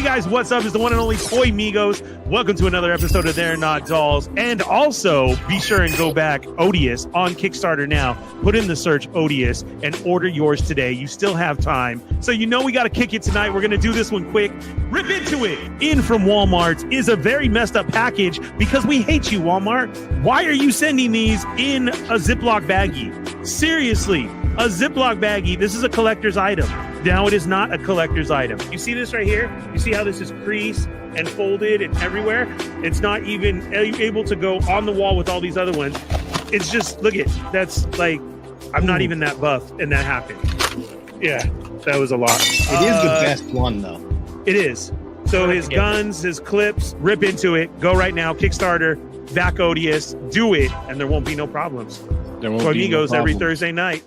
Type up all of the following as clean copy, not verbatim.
guys, what's up? It's the one and only Toymigos. Welcome to another episode of They're Not Dolls. And also, be sure and go back, Odious, on Kickstarter now. Put in the search Odious and order yours today. You still have time. So you know we got to kick it tonight. We're going to do this one quick. Rip into it. In from Walmart is a very messed up package because we hate you, Walmart. Why are you sending these in a Ziploc baggie? Seriously, a Ziploc baggie. This is a collector's item. Now it is not a collector's item. You see this right here? You see how this is creased and folded and everywhere? It's not even able to go on the wall with all these other ones. It's just, look at, that's like, I'm not even that buff and that happened. Yeah, that was a lot. It is the best one though. It is. So his guns, his clips, rip into it. Go right now, Kickstarter, back Odious, do it, and there won't be no problems. There won't be Chatmigos no every problem. Thursday night.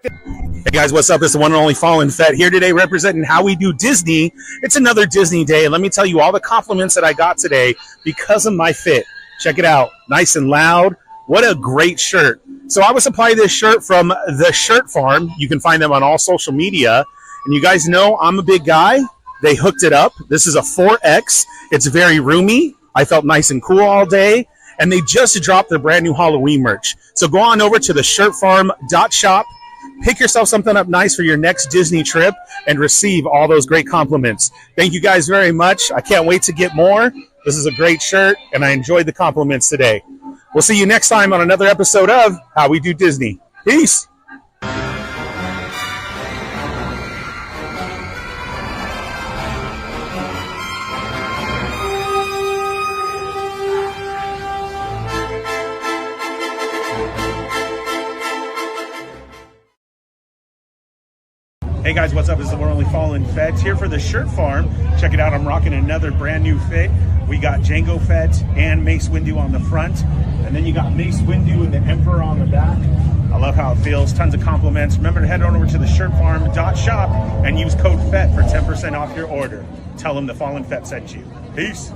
Hey guys, what's up? It's the one and only Fallen Fett here today representing how we do Disney. It's another Disney day, and let me tell you all the compliments that I got today because of my fit. Check it out. Nice and loud. What a great shirt. So I was supplying this shirt from The Shirt Farm. You can find them on all social media. And you guys know I'm a big guy. They hooked it up. This is a 4X. It's very roomy. I felt nice and cool all day. And they just dropped their brand new Halloween merch. So go on over to theshirtfarm.shop. Pick yourself something up nice for your next Disney trip and receive all those great compliments. Thank you guys very much. I can't wait to get more. This is a great shirt, and I enjoyed the compliments today. We'll see you next time on another episode of How We Do Disney. Peace. Hey guys, what's up? It's the one and only Fallen Fett here for the Shirt Farm. Check it out, I'm rocking another brand new fit. We got Jango Fett and Mace Windu on the front, and then you got Mace Windu and the Emperor on the back. I love how it feels, tons of compliments. Remember to head on over to the shirtfarm.shop and use code FETT for 10% off your order. Tell them the Fallen Fett sent you. Peace.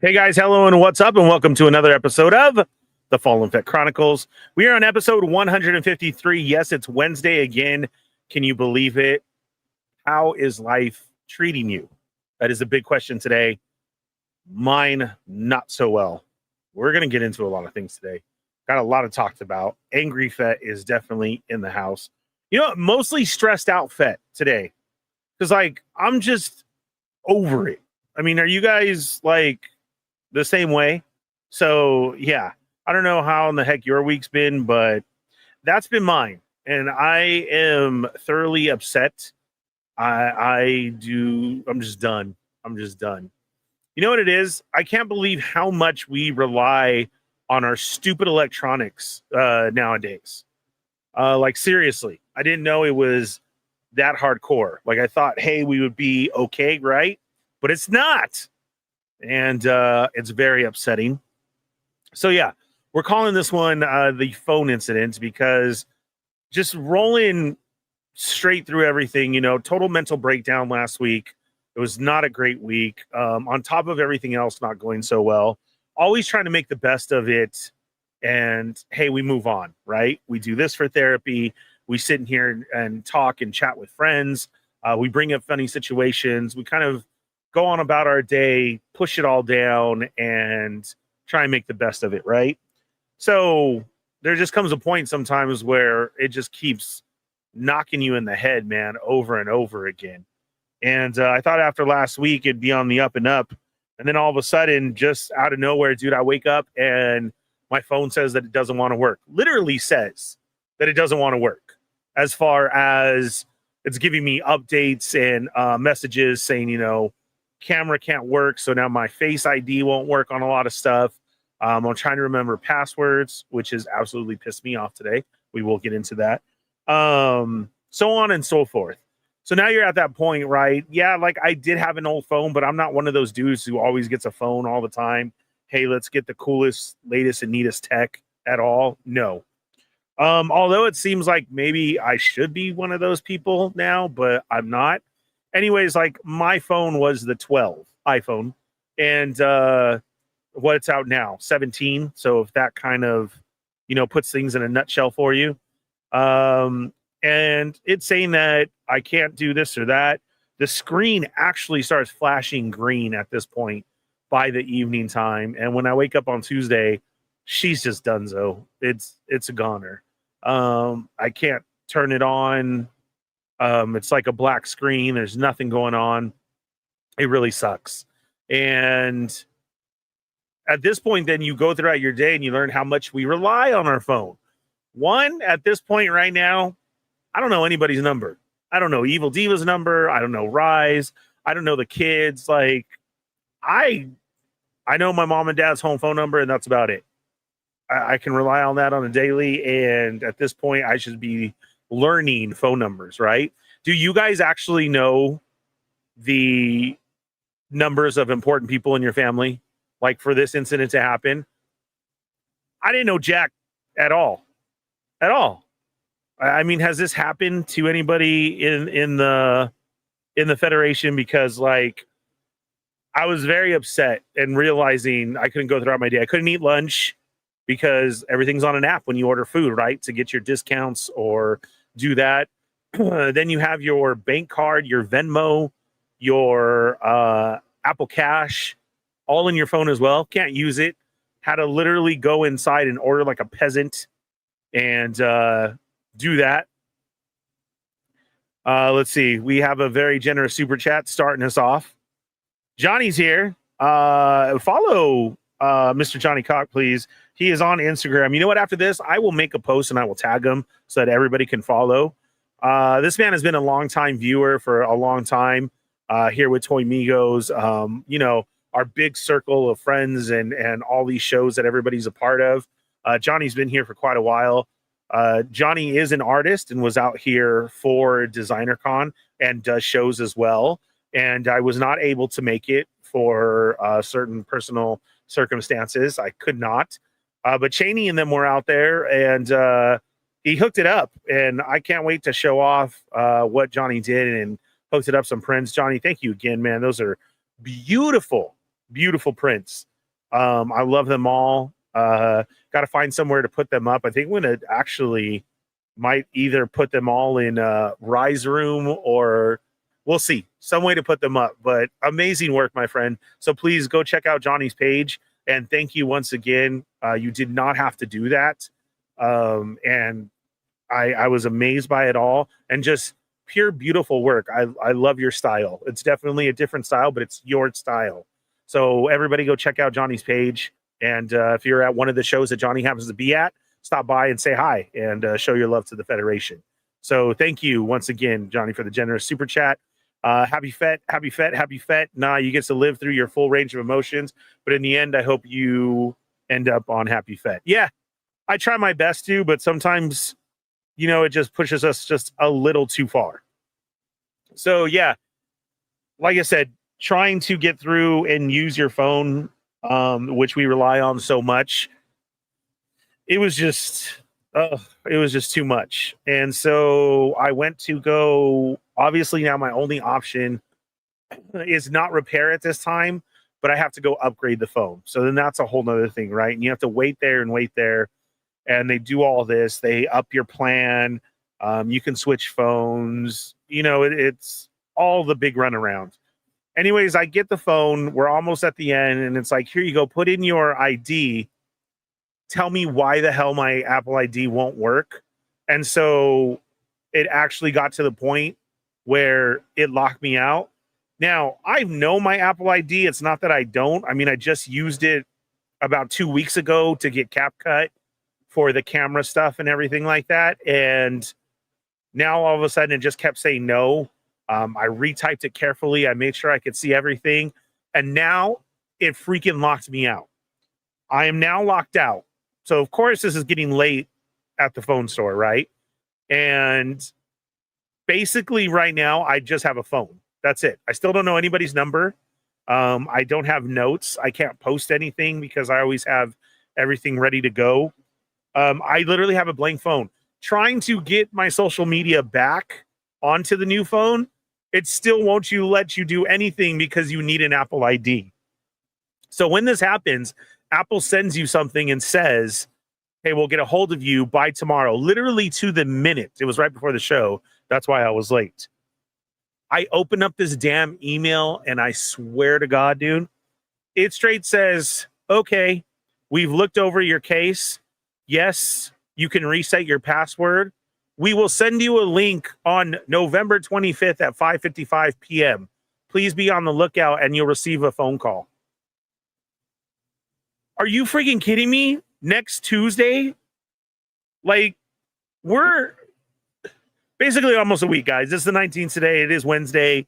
Hey guys, hello and what's up, and welcome to another episode of the Fallen Fett Chronicles. We are on episode 153. Yes, it's Wednesday again. Can you believe it? How is life treating you? That is a big question today. Mine, not so well. We're going to get into a lot of things today. Got a lot of talked about. Angry Fett is definitely in the house. You know, mostly stressed out Fett today. Because, like, I'm just over it. I mean, are you guys, like, the same way? So yeah, I don't know how in the heck your week's been, but that's been mine, and I am thoroughly upset. I'm just done. You know what it is? I can't believe how much we rely on our stupid electronics nowadays. Like seriously, I didn't know it was that hardcore. Like I thought, hey, we would be okay, right? But it's not. And it's very upsetting. So yeah, we're calling this one the phone incident because just rolling straight through everything, you know, total mental breakdown last week. It was not a great week. On top of everything else not going so well, always trying to make the best of it. And hey, we move on, right? We do this for therapy. We sit in here and talk and chat with friends. We bring up funny situations. We kind of go on about our day, push it all down, and try and make the best of it, right? So there just comes a point sometimes where it just keeps knocking you in the head, man, over and over again. And I thought after last week it'd be on the up and up. And then all of a sudden, just out of nowhere, dude, I wake up and my phone says that it doesn't want to work. Literally says that it doesn't want to work, as far as it's giving me updates and messages saying, you know, camera can't work. So now my Face ID won't work on a lot of stuff. I'm trying to remember passwords, which has absolutely pissed me off today. We will get into that. So on and so forth. So now you're at that point, right? Yeah, like I did have an old phone, but I'm not one of those dudes who always gets a phone all the time. Hey, let's get the coolest, latest, and neatest tech at all. No. Although it seems like maybe I should be one of those people now, but I'm not. Anyways, like my phone was the 12 iPhone, and what's out now, 17. So if that kind of, you know, puts things in a nutshell for you. And it's saying that I can't do this or that. The screen actually starts flashing green at this point by the evening time. And when I wake up on Tuesday, she's just donezo. It's a goner. I can't turn it on. It's like a black screen. There's nothing going on. It really sucks. And at this point, then you go throughout your day and you learn how much we rely on our phone. One, at this point right now, I don't know anybody's number. I don't know Evil Diva's number. I don't know Rise. I don't know the kids. Like, I know my mom and dad's home phone number, and that's about it. I can rely on that on a daily, and at this point, I should be learning phone numbers, right? Do you guys actually know the numbers of important people in your family? Like for this incident to happen? I didn't know jack at all. At all. I mean, has this happened to anybody in the Federation? Because like I was very upset and realizing I couldn't go throughout my day. I couldn't eat lunch because everything's on an app when you order food, right? To get your discounts or do that. Then you have your bank card, your Venmo, your Apple Cash, all in your phone as well. Can't use it. Had to literally go inside and order like a peasant and do that. Let's see. We have a very generous super chat starting us off. Johnny's here. Follow Mr. Johnny Cock, please. He is on Instagram. You know what? After this, I will make a post and I will tag him so that everybody can follow. This man has been a long-time viewer for a long time here with Toymigos. You know, our big circle of friends and all these shows that everybody's a part of. Johnny's been here for quite a while. Johnny is an artist and was out here for DesignerCon and does shows as well. And I was not able to make it for certain personal circumstances. I could not. But Cheney and them were out there, and he hooked it up. And I can't wait to show off what Johnny did and posted up some prints. Johnny, thank you again, man. Those are beautiful, beautiful prints. I love them all. Got to find somewhere to put them up. I think I'm going to actually might either put them all in Rise Room or we'll see. Some way to put them up. But amazing work, my friend. So please go check out Johnny's page. And thank you once again. You did not have to do that. And I was amazed by it all. And just pure beautiful work. I love your style. It's definitely a different style, but it's your style. So everybody go check out Johnny's page. And if you're at one of the shows that Johnny happens to be at, stop by and say hi and show your love to the Federation. So thank you once again, Johnny, for the generous super chat. Happy Fett, happy Fett, happy Fett. Nah, you get to live through your full range of emotions. But in the end, I hope you end up on Happy Fett. Yeah, I try my best to, but sometimes, you know, it just pushes us just a little too far. So yeah, like I said, trying to get through and use your phone, which we rely on so much, it was just too much. And so I went to go, obviously now my only option is not repair at this time, but I have to go upgrade the phone. So then that's a whole nother thing, right? And you have to wait there and wait there. And they do all this. They up your plan. You can switch phones. You know, it's all the big runaround. Anyways, I get the phone. We're almost at the end. And it's like, here you go. Put in your ID. Tell me why the hell my Apple ID won't work. And so it actually got to the point where it locked me out. Now, I know my Apple ID. It's not that I don't. I mean, I just used it about 2 weeks ago to get CapCut for the camera stuff and everything like that. And now all of a sudden it just kept saying no. I retyped it carefully. I made sure I could see everything. And now it freaking locked me out. I am now locked out. So, of course, this is getting late at the phone store, right? And basically right now, I just have a phone. That's it. I still don't know anybody's number. I don't have notes. I can't post anything because I always have everything ready to go. I literally have a blank phone. Trying to get my social media back onto the new phone, it still won't let you do anything because you need an Apple ID. So when this happens, Apple sends you something and says, hey, we'll get a hold of you by tomorrow, literally to the minute. It was right before the show. That's why I was late. I open up this damn email and I swear to God, dude, it straight says, okay, we've looked over your case. Yes, you can reset your password. We will send you a link on November 25th at 5:55 p.m. Please be on the lookout and you'll receive a phone call. Are you freaking kidding me? Next Tuesday? Like, we're basically almost a week, guys. It's the 19th today. It is Wednesday.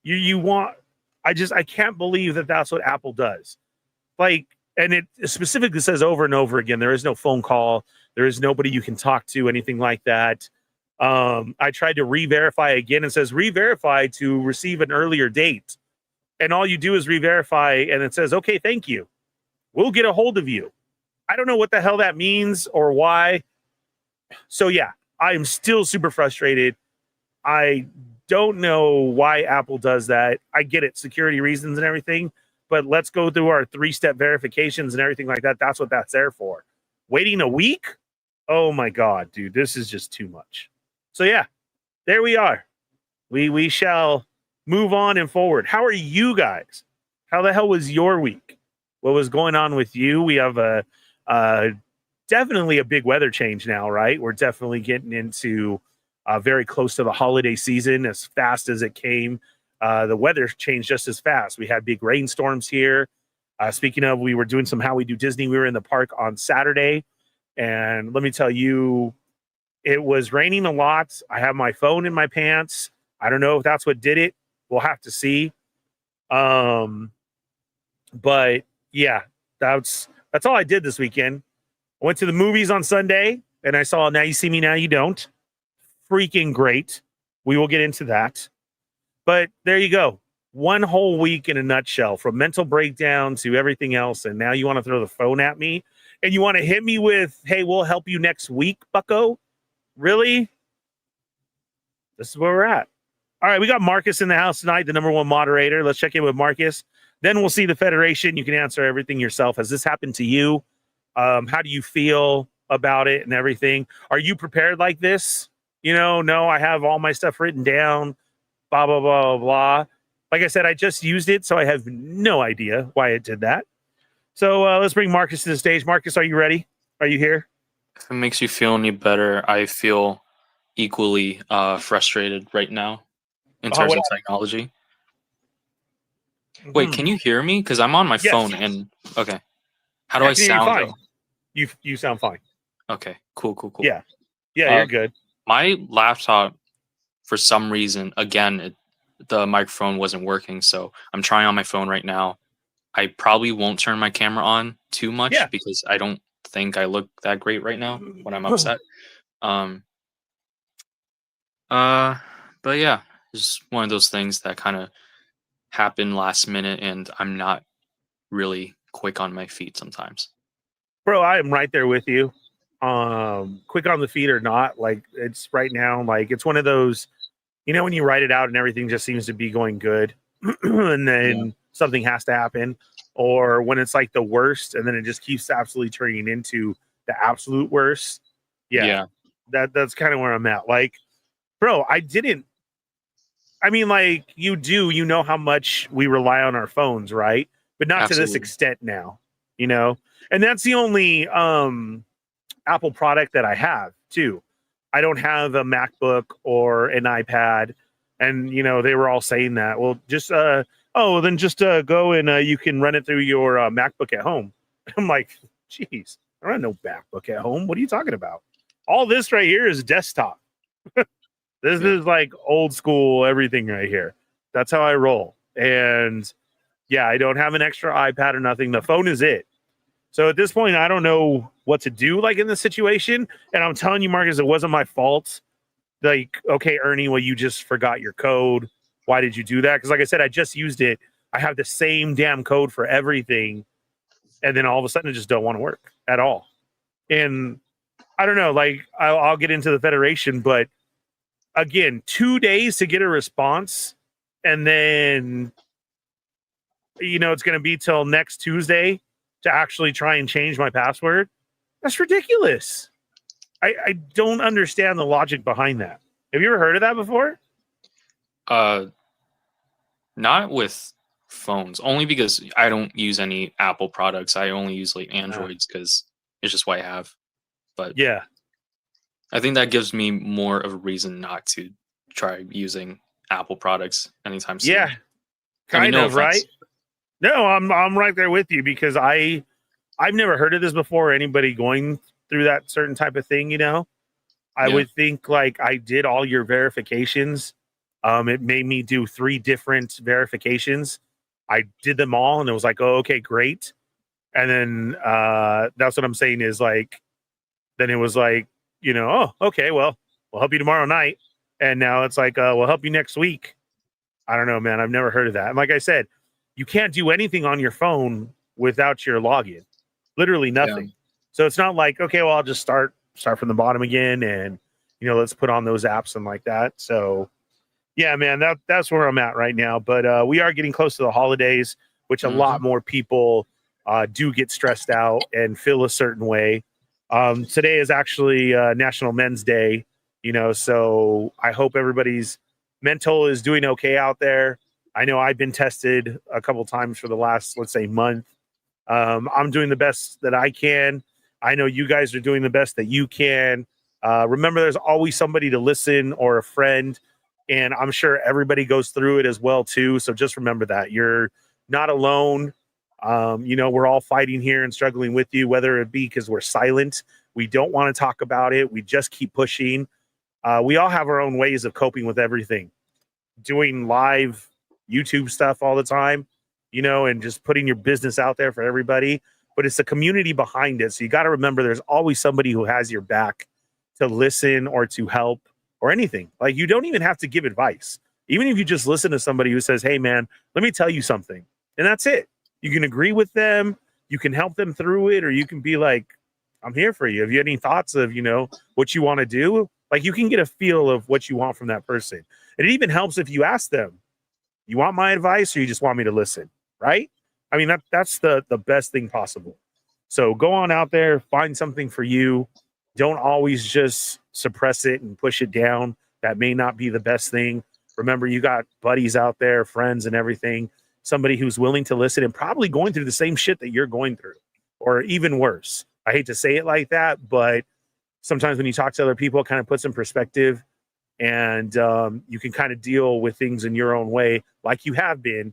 I can't believe that that's what Apple does. Like, and it specifically says over and over again, there is no phone call. There is nobody you can talk to, anything like that. I tried to re-verify again. It says re-verify to receive an earlier date. And all you do is re-verify and it says, okay, thank you. We'll get a hold of you. I don't know what the hell that means or why. So yeah, I'm still super frustrated. I don't know why Apple does that. I get it, security reasons and everything, but let's go through our 3-step verifications and everything like that. That's what that's there for. Waiting a week? Oh my God, dude, this is just too much. So yeah, there we are. We shall move on and forward. How are you guys? How the hell was your week? What was going on with you? We have definitely a big weather change now, right? We're definitely getting into very close to the holiday season as fast as it came. The weather changed just as fast. We had big rainstorms here. Speaking of, we were doing some How We Do Disney. We were in the park on Saturday. And let me tell you, it was raining a lot. I have my phone in my pants. I don't know if that's what did it. We'll have to see. But yeah, that's all I did this weekend. I went to the movies on Sunday and I saw Now You See Me, Now You Don't. Freaking great. We will get into that. But there you go. One whole week in a nutshell, from mental breakdown to everything else. And now you want to throw the phone at me and you want to hit me with, hey, we'll help you next week, bucko. Really? This is where we're at. All right, we got Marcus in the house tonight, the #1 moderator. Let's check in with Marcus. Then we'll see the Federation. You can answer everything yourself. Has this happened to you? How do you feel about it and everything? Are you prepared like this? You know, no, I have all my stuff written down, blah, blah, blah, blah. Like I said, I just used it, so I have no idea why it did that. So let's bring Marcus to the stage. Marcus, are you ready? Are you here? If it makes you feel any better, I feel equally frustrated right now in terms of technology. Wait, can you hear me? Because I'm on my phone and okay. How do I sound? You sound fine. Okay, cool. Yeah, you're good. My laptop, for some reason, again, the microphone wasn't working, so I'm trying on my phone right now. I probably won't turn my camera on too much because I don't think I look that great right now when I'm upset. But yeah, it's one of those things that kind of happen last minute, and I'm not really quick on my feet sometimes. Bro, I am right there with you. Quick on the feet or not, like it's right now, like it's one of those, you know, when you write it out and everything just seems to be going good, and then something has to happen, or when it's like the worst, and then it just keeps absolutely turning into the absolute worst. Yeah. That's kind of where I'm at. Like, bro, I mean, like, you know how much we rely on our phones, right? But not to this extent now, you know? And that's the only Apple product that I have, too. I don't have a MacBook or an iPad. And, you know, they were all saying that. Well, just, go and you can run it through your MacBook at home. I'm like, geez, I don't have no MacBook at home. What are you talking about? All this right here is desktop. This is like old school everything right here. That's how I roll. And yeah, I don't have an extra iPad or nothing. The phone is it. So at this point, I don't know what to do like in this situation. And I'm telling you, Marcus, it wasn't my fault. Like, okay, Ernie, well, you just forgot your code. Why did you do that? Because like I said, I just used it. I have the same damn code for everything. And then all of a sudden it just don't want to work at all. And I don't know, like I'll get into the Federation, but again, 2 days to get a response, and then it's going to be till next Tuesday to actually try and change my password. That's ridiculous. I don't understand the logic behind that. Have you ever heard of that before? Not with phones, only because I don't use any Apple products. I only use like Androids because it's just what I have. But yeah, I think that gives me more of a reason not to try using Apple products anytime soon. Yeah, kind of, right? No, I'm right there with you because I've never heard of this before. Anybody going through that certain type of thing, I would think like I did all your verifications. It made me do 3 different verifications. I did them all, and it was like, oh, okay, great. And then that's what I'm saying is like, then it was like, oh, okay, well, we'll help you tomorrow night. And now it's like, we'll help you next week. I don't know, man. I've never heard of that. And like I said, you can't do anything on your phone without your login. Literally nothing. Yeah. So it's not like, okay, well, I'll just start from the bottom again, and let's put on those apps and like that. So yeah, man, that's where I'm at right now. But we are getting close to the holidays, which a lot more people do get stressed out and feel a certain way. Today is actually National Men's Day, so I hope everybody's mental is doing okay out there. I know I've been tested a couple times for the last, let's say, month. I'm doing the best that I can. I know you guys are doing the best that you can. Remember, there's always somebody to listen or a friend, and I'm sure everybody goes through it as well, too. So just remember that you're not alone. We're all fighting here and struggling with you, whether it be because we're silent. We don't want to talk about it. We just keep pushing. We all have our own ways of coping with everything. Doing live YouTube stuff all the time, and just putting your business out there for everybody. But it's the community behind it. So you got to remember there's always somebody who has your back to listen or to help or anything. Like, you don't even have to give advice. Even if you just listen to somebody who says, hey, man, let me tell you something. And that's it. You can agree with them. You can help them through it. Or you can be like, I'm here for you. Have you any thoughts of, what you want to do? Like, you can get a feel of what you want from that person. And it even helps if you ask them, you want my advice or you just want me to listen? Right? I mean, that's the best thing possible. So go on out there, find something for you. Don't always just suppress it and push it down. That may not be the best thing. Remember, you got buddies out there, friends and everything, somebody who's willing to listen and probably going through the same shit that you're going through, or even worse. I hate to say it like that, but sometimes when you talk to other people, it kind of puts in perspective, and you can kind of deal with things in your own way like you have been.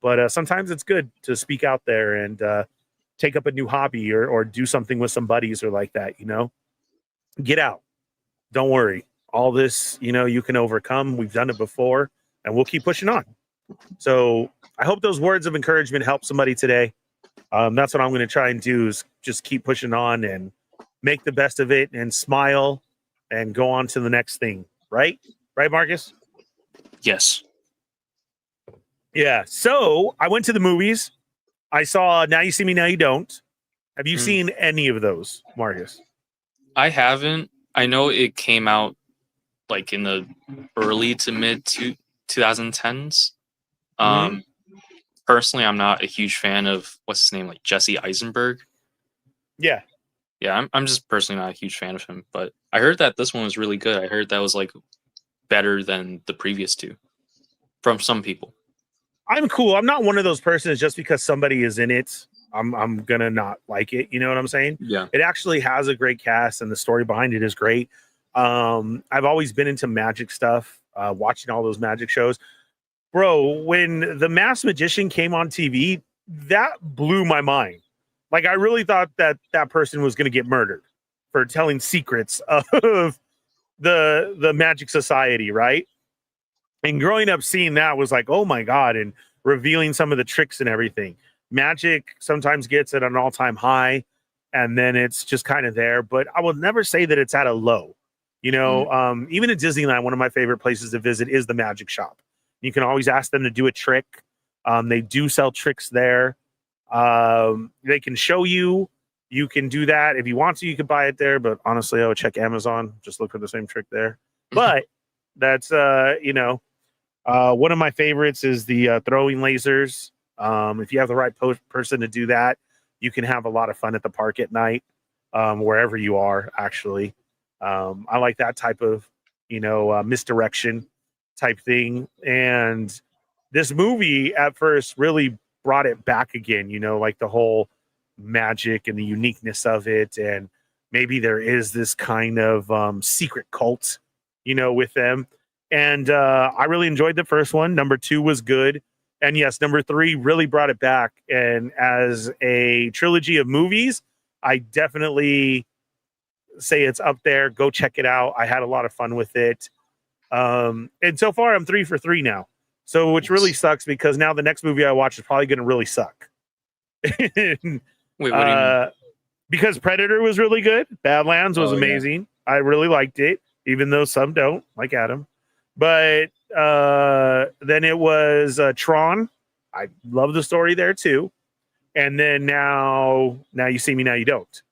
But sometimes it's good to speak out there and take up a new hobby or do something with some buddies or like that, Get out. Don't worry. All this, you can overcome. We've done it before, and we'll keep pushing on. So I hope those words of encouragement help somebody today. That's what I'm going to try and do, is just keep pushing on and make the best of it and smile and go on to the next thing. Right? Right, Marcus? Yes. Yeah. So I went to the movies. I saw Now You See Me, Now You Don't. Have you seen any of those, Marcus? I haven't. I know it came out like in the early to mid 2010s. personally, I'm not a huge fan of what's his name, like Jesse Eisenberg. Yeah. Yeah, I'm just personally not a huge fan of him. But I heard that this one was really good. I heard that was like better than the previous two from some people. I'm cool. I'm not one of those persons just because somebody is in it, I'm gonna not like it. You know what I'm saying? Yeah. It actually has a great cast and the story behind it is great. I've always been into magic stuff, watching all those magic shows. Bro, when The Masked Magician came on TV, that blew my mind. Like, I really thought that that person was gonna get murdered for telling secrets of the Magic Society, right? And growing up seeing that was like, oh my God, and revealing some of the tricks and everything. Magic sometimes gets at an all-time high, and then it's just kind of there. But I will never say that it's at a low. You know, even at Disneyland, one of my favorite places to visit is the magic shop. You can always ask them to do a trick. They do sell tricks there. They can show you. You can do that. If you want to, you can buy it there. But honestly, I would check Amazon. Just look for the same trick there. But that's, you know, one of my favorites is the throwing lasers. If you have the right person to do that, you can have a lot of fun at the park at night, wherever you are, actually. I like that type of, you know, misdirection type thing. And this movie at first really brought it back again, you know, like the whole magic and the uniqueness of it. And maybe there is this kind of secret cult, you know, with them. And I really enjoyed the first one. Number 2 was good. And yes, number 3 really brought it back. And as a trilogy of movies, I definitely say it's up there. Go check it out. I had a lot of fun with it. And so far, I'm 3 for 3 now. So, which really sucks because now the next movie I watch is probably going to really suck. Wait, what do you mean? Because Predator was really good. Badlands was Oh, yeah. amazing. I really liked it, even though some don't, like Adam. But then it was Tron. I love the story there too. And then now you see me, now you don't.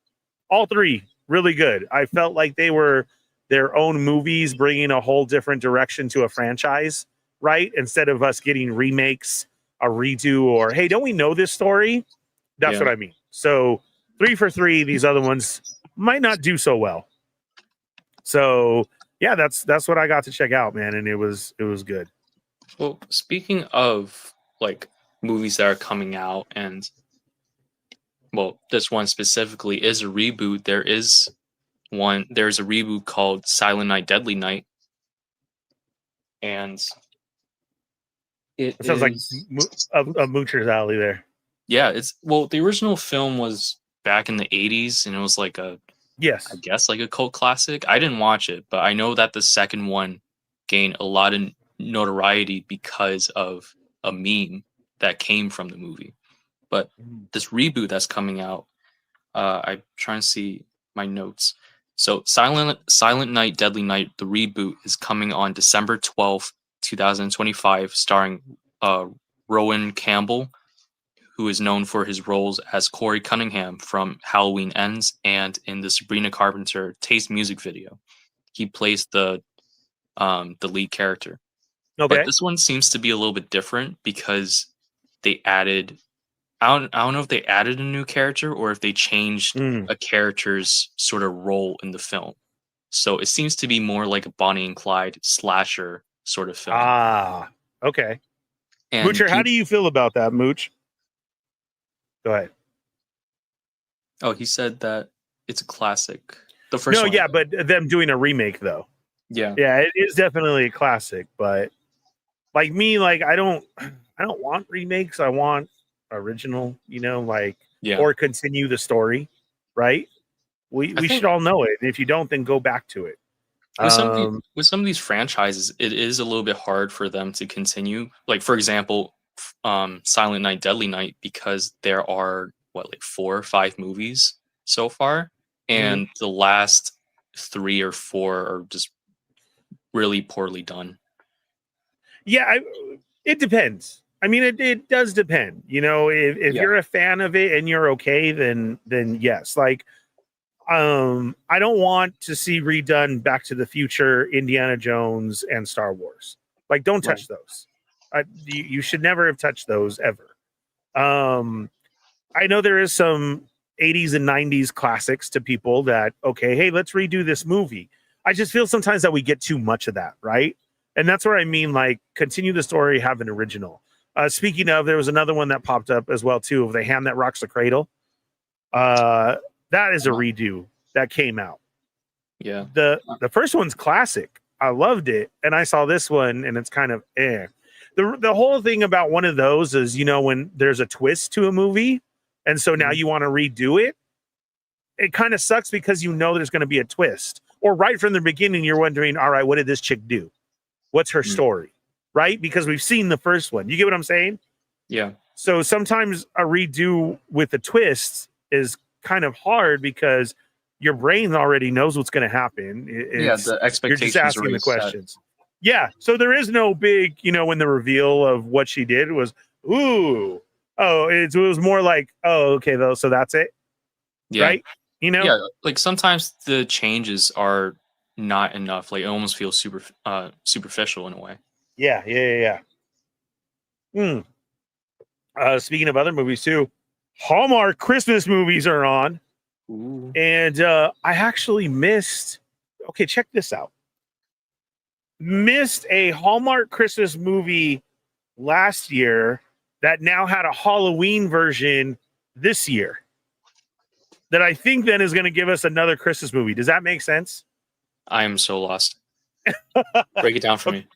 All 3 really good. I felt like they were their own movies, bringing a whole different direction to a franchise, right? Instead of us getting remakes, a redo, or hey, don't we know this story? That's what I mean. So 3 for 3. These other ones might not do so well. So yeah, that's what I got to check out, man, and it was good. Well, speaking of like movies that are coming out, and well, this one specifically is a reboot. There's a reboot called Silent Night, Deadly Night, and it sounds like is a Moocher's alley there. Yeah, the original film was back in the 80s, and it was like I guess like a cult classic. I didn't watch it, but I know that the second one gained a lot of notoriety because of a meme that came from the movie. But this reboot that's coming out, I'm trying to see my notes. So Silent Night, Deadly Night, the reboot is coming on December 12th, 2025, starring Rowan Campbell, who is known for his roles as Corey Cunningham from Halloween Ends and in the Sabrina Carpenter Taste music video. He plays the lead character. Okay. But this one seems to be a little bit different because they added I don't know if they added a new character or if they changed a character's sort of role in the film. So it seems to be more like a Bonnie and Clyde slasher sort of film. Ah, okay. And Moocher, how do you feel about that, Mooch? Go ahead. Oh, he said that it's a classic. The first one. Yeah, but them doing a remake though. Yeah. Yeah, it is definitely a classic, but like me, like I don't want remakes. I want original, you know, or continue the story, right? We should all know it. And if you don't, then go back to it. With some of these franchises, it is a little bit hard for them to continue. Like, for example, Silent Night, Deadly Night, because there are, 4 or 5 movies so far. And the last 3 or 4 are just really poorly done. Yeah, it depends. I mean, it does depend. You know, if you're a fan of it and you're okay, then yes. Like, I don't want to see redone Back to the Future, Indiana Jones, and Star Wars. Like, don't touch those. You should never have touched those ever. I know there is some 80s and 90s classics to people that, okay, hey, let's redo this movie. I just feel sometimes that we get too much of that, right? And that's where I mean, like, continue the story, have an original. Speaking of, there was another one that popped up as well, too, of The Hand That Rocks the Cradle. That is a redo that came out. Yeah. The first one's classic. I loved it. And I saw this one, and it's kind of The whole thing about one of those is, you know, when there's a twist to a movie, and so now you want to redo it, it kind of sucks because you know there's going to be a twist. Or right from the beginning, you're wondering, all right, what did this chick do? What's her story? Right? Because we've seen the first one. You get what I'm saying? Yeah. So sometimes a redo with a twist is kind of hard because your brain already knows what's going to happen. The expectations. You're just asking the questions. Yeah. So there is no big, you know, when the reveal of what she did was, ooh, oh, it was more like, oh, okay, though. So that's it. Yeah. Right. You know, yeah, like sometimes the changes are not enough. Like it almost feels superficial in a way. Yeah. Speaking of other movies too, Hallmark Christmas movies are on. Ooh. And I actually missed. Okay, check this out. Missed a Hallmark Christmas movie last year that now had a Halloween version this year. That I think then is going to give us another Christmas movie. Does that make sense? I am so lost. Break it down for me.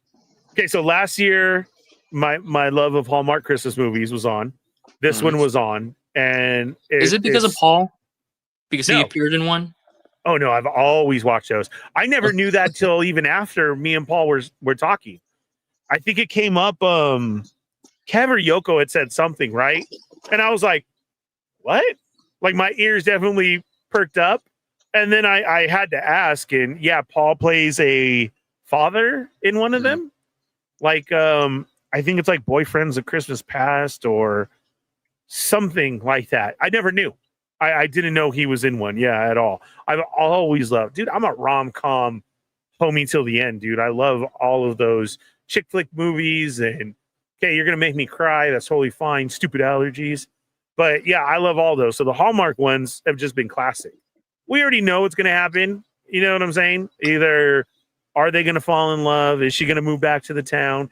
Okay, so last year, my love of Hallmark Christmas movies was on. This one was on, and is it because of Paul? Because he appeared in one? Oh no, I've always watched those. I never knew that till even after me and Paul were talking. I think it came up. Kev or Yoko had said something, right? And I was like, "What?" Like my ears definitely perked up, and then I had to ask, and yeah, Paul plays a father in one of them. Like I think it's like Boyfriends of Christmas Past or something like that. I never knew. I didn't know he was in one. Yeah, at all. I've always loved, dude. I'm a rom-com homie till the end, dude. I love all of those chick flick movies. And okay, you're gonna make me cry. That's totally fine. Stupid allergies. But yeah, I love all those. So the Hallmark ones have just been classic. We already know what's gonna happen. You know what I'm saying? Either are they gonna fall in love? Is she gonna move back to the town?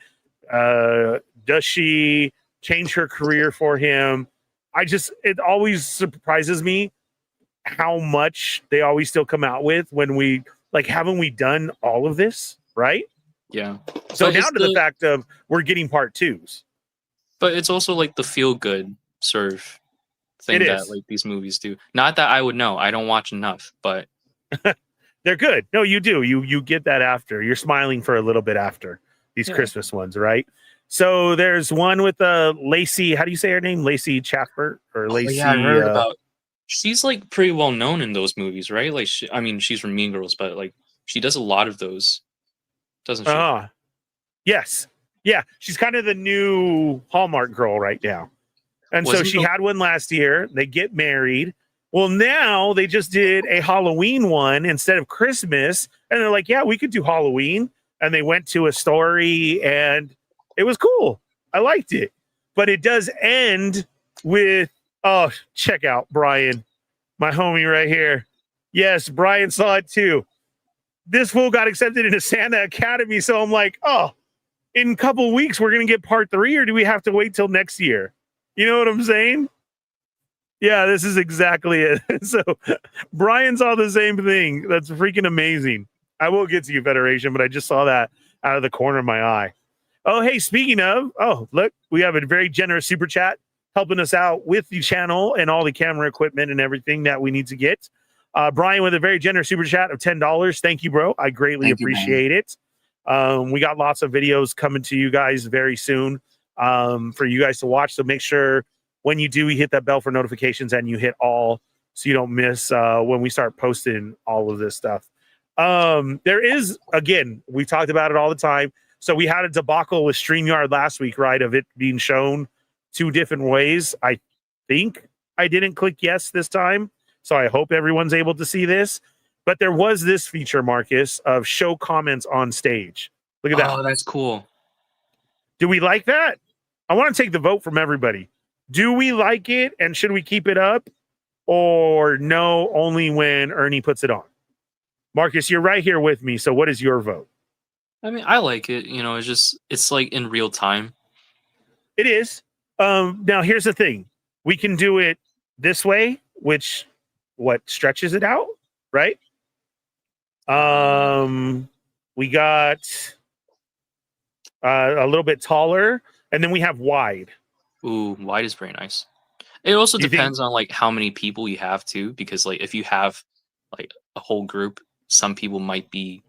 Does she change her career for him? It always surprises me how much they always still come out with when we like, haven't we done all of this? Right? Yeah. So but now to the fact of we're getting part 2s. But it's also like the feel good sort of thing that like these movies do. Not that I would know. I don't watch enough, but they're good. No, you do. You get that after. You're smiling for a little bit after these Christmas ones, right? So there's one with Lacey. How do you say her name? Lacey Chatbert or Lacey? Yeah, I heard about. She's like pretty well known in those movies, right? Like, she's from Mean Girls, but like she does a lot of those, doesn't she? Yes, yeah. She's kind of the new Hallmark girl right now, and so she had one last year. They get married. Well, now they just did a Halloween one instead of Christmas, and they're like, "Yeah, we could do Halloween." And they went to a story, and it was cool. I liked it. But it does end with, oh, check out Brian, my homie right here. Yes, Brian saw it too. This fool got accepted into Santa Academy. So I'm like, oh, in a couple of weeks, we're going to get part 3, or do we have to wait till next year? You know what I'm saying? Yeah, this is exactly it. So Brian saw the same thing. That's freaking amazing. I will get to you, Federation, but I just saw that out of the corner of my eye. Oh, hey, speaking of, look, we have a very generous super chat helping us out with the channel and all the camera equipment and everything that we need to get. Brian with a very generous super chat of $10. Thank you, bro. I greatly appreciate it. We got lots of videos coming to you guys very soon for you guys to watch. So make sure when you do, you hit that bell for notifications and you hit all so you don't miss when we start posting all of this stuff. There is, again, we talked about it all the time. So we had a debacle with StreamYard last week, right? Of it being shown 2 different ways. I think I didn't click yes this time. So I hope everyone's able to see this. But there was this feature, Marcus, of show comments on stage. Look at that. Oh, that's cool. Do we like that? I want to take the vote from everybody. Do we like it and should we keep it up? Or no, only when Ernie puts it on? Marcus, you're right here with me. So what is your vote? I mean, I like it. You know, it's like in real time. It is. Now here's the thing. We can do it this way, which stretches it out, right? We got a little bit taller, and then we have wide. Ooh, wide is very nice. It also You think- depends on like how many people you have too, because like if you have like a whole group, some people might be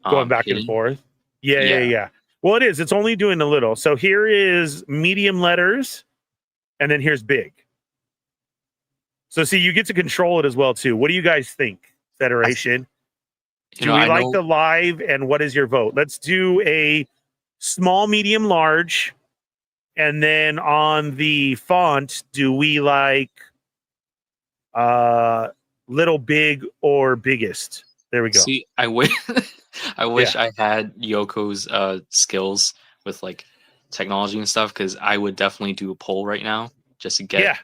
Going back and hidden. forth. Yeah. Well, it is. It's only doing a little. So here is medium letters, and then here's big. So see, you get to control it as well too. What do you guys think, Federation? Do we like the live, and what is your vote? Let's do a small, medium, large, and then on the font, do we like little, big, or biggest? There we go. See, I wish I had Yoko's skills with like technology and stuff, because I would definitely do a poll right now just to get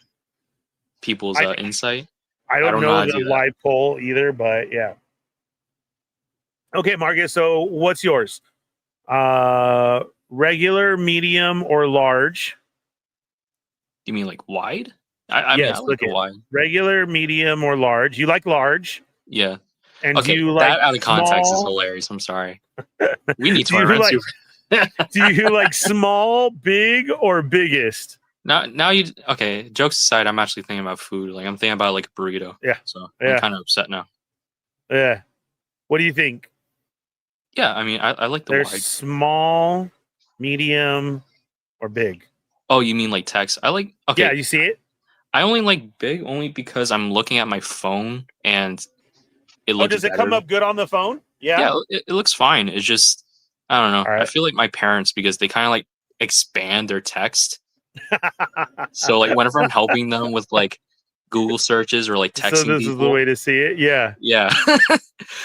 people's insight. I don't know how to the do that. live poll either, but yeah. Okay, Marcus. So what's yours? Regular, medium, or large? You mean like wide? I mean, I like the wide. Regular, medium, or large. You like large? Yeah. And Okay, do you like that out of context is small? hilarious. I'm sorry. We need Do you tournaments. like- Do you like small, big, or biggest? Now you okay? Jokes aside, I'm actually thinking about food. Like I'm thinking about like a burrito. Yeah. So Yeah. I'm kind of upset now. Yeah. What do you think? Yeah, I mean, I like the There's wide. small, medium, or big. Oh, you mean like text? I like. Okay. Yeah, you see it? I only like big only because I'm looking at my phone and it looks. Does it come up good on the phone? Yeah, it looks fine. It's just I don't know. All right. I feel like my parents because they kind of like expand their text. So like whenever I'm helping them with like Google searches or like texting So this people, is the way to see it. Yeah. yeah.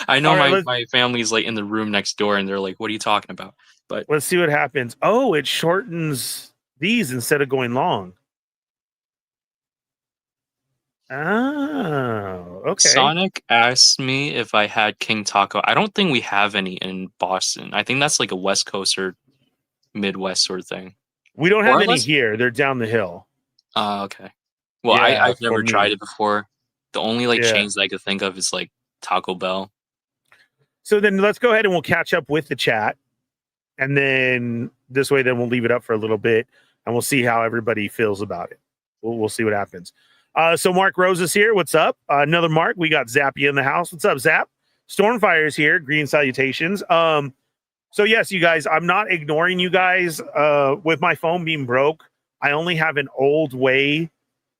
I know All right, my family's like in the room next door and they're like, "What are you talking about?" But Let's see what happens. Oh, it shortens these instead of going long. Oh, okay. Sonic asked me if I had King Taco. I don't think we have any in Boston. I think that's like a West Coast or Midwest sort of thing. We don't have Or any unless- here. They're down the hill. Okay. Well, Yeah, I've never for me. tried it before. The only like Yeah. chains that I could think of is like Taco Bell. So then let's go ahead and we'll catch up with the chat. And then this way, then we'll leave it up for a little bit and we'll see how everybody feels about it. We'll see what happens. So Mark Rose is here. What's up? Another Mark. We got Zappy in the house. What's up, Zap? Stormfire is here. Green salutations. So yes, you guys, I'm not ignoring you guys. With my phone being broke, I only have an old way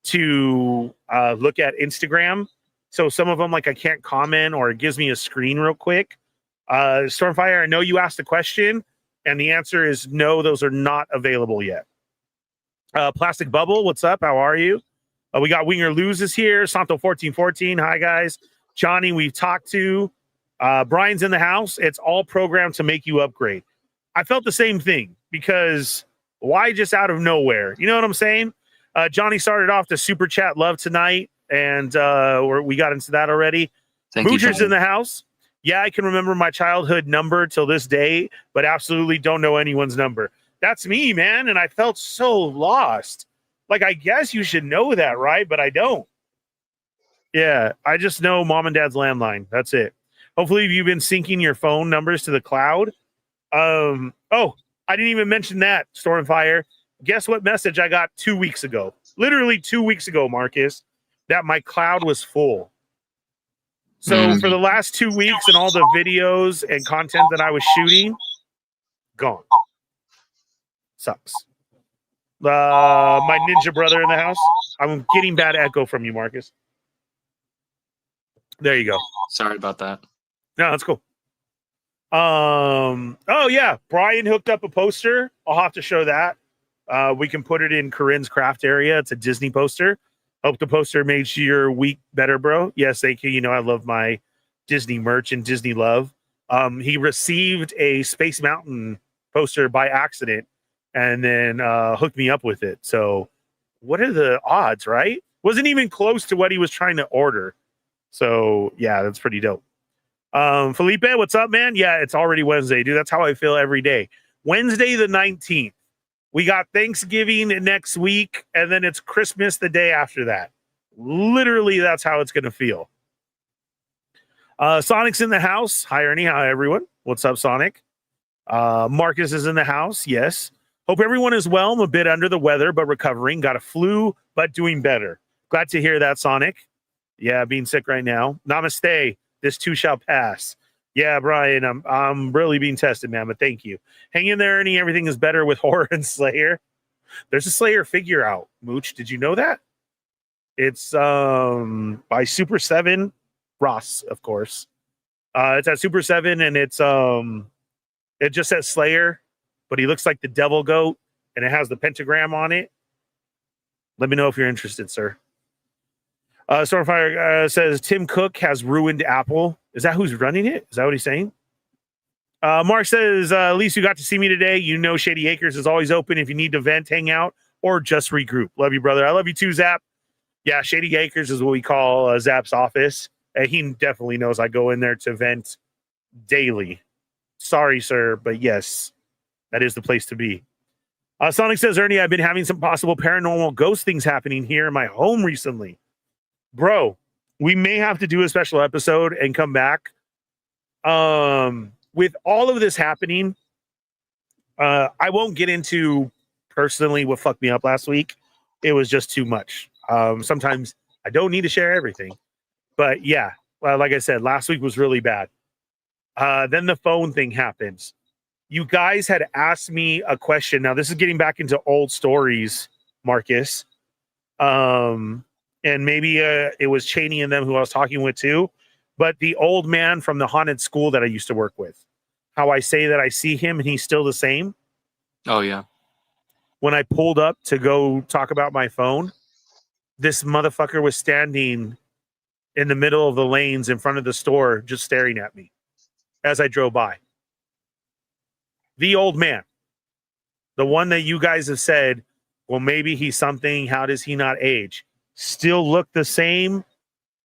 to look at Instagram. So some of them, like I can't comment or it gives me a screen real quick. Stormfire, I know you asked the question, and the answer is no, those are not available yet. Plastic Bubble, what's up? How are you? We got Winger Lose is here. Santo1414, hi guys. Johnny, we've talked to. Brian's in the house. It's all programmed to make you upgrade. I felt the same thing because why just out of nowhere? You know what I'm saying? Johnny started off the super chat love tonight, and we got into that already. Thank you, Moocher's Johnny. in the house. Yeah, I can remember my childhood number till this day, but absolutely don't know anyone's number. That's me, man, and I felt so lost. Like, I guess you should know that, right? But I don't. Yeah, I just know mom and dad's landline. That's it. Hopefully, you've been syncing your phone numbers to the cloud. Oh, I didn't even mention that, Stormfire. Guess what message I got 2 weeks ago? Literally 2 weeks ago, Marcus, that my cloud was full. So for the last 2 weeks and all the videos and content that I was shooting, gone. Sucks. My ninja brother in the house. I'm getting bad echo from you, Marcus. There you go. Sorry about that. No, that's cool. Oh yeah, Brian hooked up a poster. I'll have to show that. We can put it in Corinne's craft area. It's a Disney poster. Hope the poster made your week better, bro. Yes, thank you. You know I love my Disney merch and Disney love. He received a Space Mountain poster by accident and then hooked me up with it. So what are the odds, right? Wasn't even close to what he was trying to order. So yeah, that's pretty dope. Felipe, what's up, man? Yeah, it's already Wednesday, dude. That's how I feel every day. Wednesday the 19th. We got Thanksgiving next week, and then it's Christmas the day after that. Literally, that's how it's going to feel. Sonic's in the house. Hi, Ernie. Hi, everyone. What's up, Sonic? Marcus is in the house. Yes. Hope everyone is well. I'm a bit under the weather, but recovering. Got a flu, but doing better. Glad to hear that, Sonic. Yeah, being sick right now. Namaste. This too shall pass. Yeah, Brian, I'm really being tested, man, but thank you. Hang in there, Ernie. Everything is better with Horror and Slayer. There's a Slayer figure out, Mooch. Did you know that? It's by Super 7 Ross, of course. It's at Super 7, and it's it just says Slayer, but he looks like the devil goat, and it has the pentagram on it. Let me know if you're interested, sir. Stormfire says Tim Cook has ruined Apple. Is that who's running it? Is that what he's saying? Mark says, at least you got to see me today. You know Shady Acres is always open if you need to vent, hang out, or just regroup. Love you, brother. I love you too, Zap. Yeah, Shady Acres is what we call Zap's office. And he definitely knows I go in there to vent daily. Sorry, sir, but yes, that is the place to be. Sonic says, Ernie, I've been having some possible paranormal ghost things happening here in my home recently. Bro, we may have to do a special episode and come back. With all of this happening, I won't get into personally what fucked me up last week. It was just too much. Sometimes I don't need to share everything. But yeah, like I said, last week was really bad. Then the phone thing happens. You guys had asked me a question. Now, this is getting back into old stories, Marcus. And maybe it was Cheney and them who I was talking with too. But the old man from the haunted school that I used to work with, how I say that I see him and he's still the same. Oh, yeah. When I pulled up to go talk about my phone, this motherfucker was standing in the middle of the lanes in front of the store, just staring at me as I drove by. The old man, the one that you guys have said, well, maybe he's something. How does he not age? Still look the same.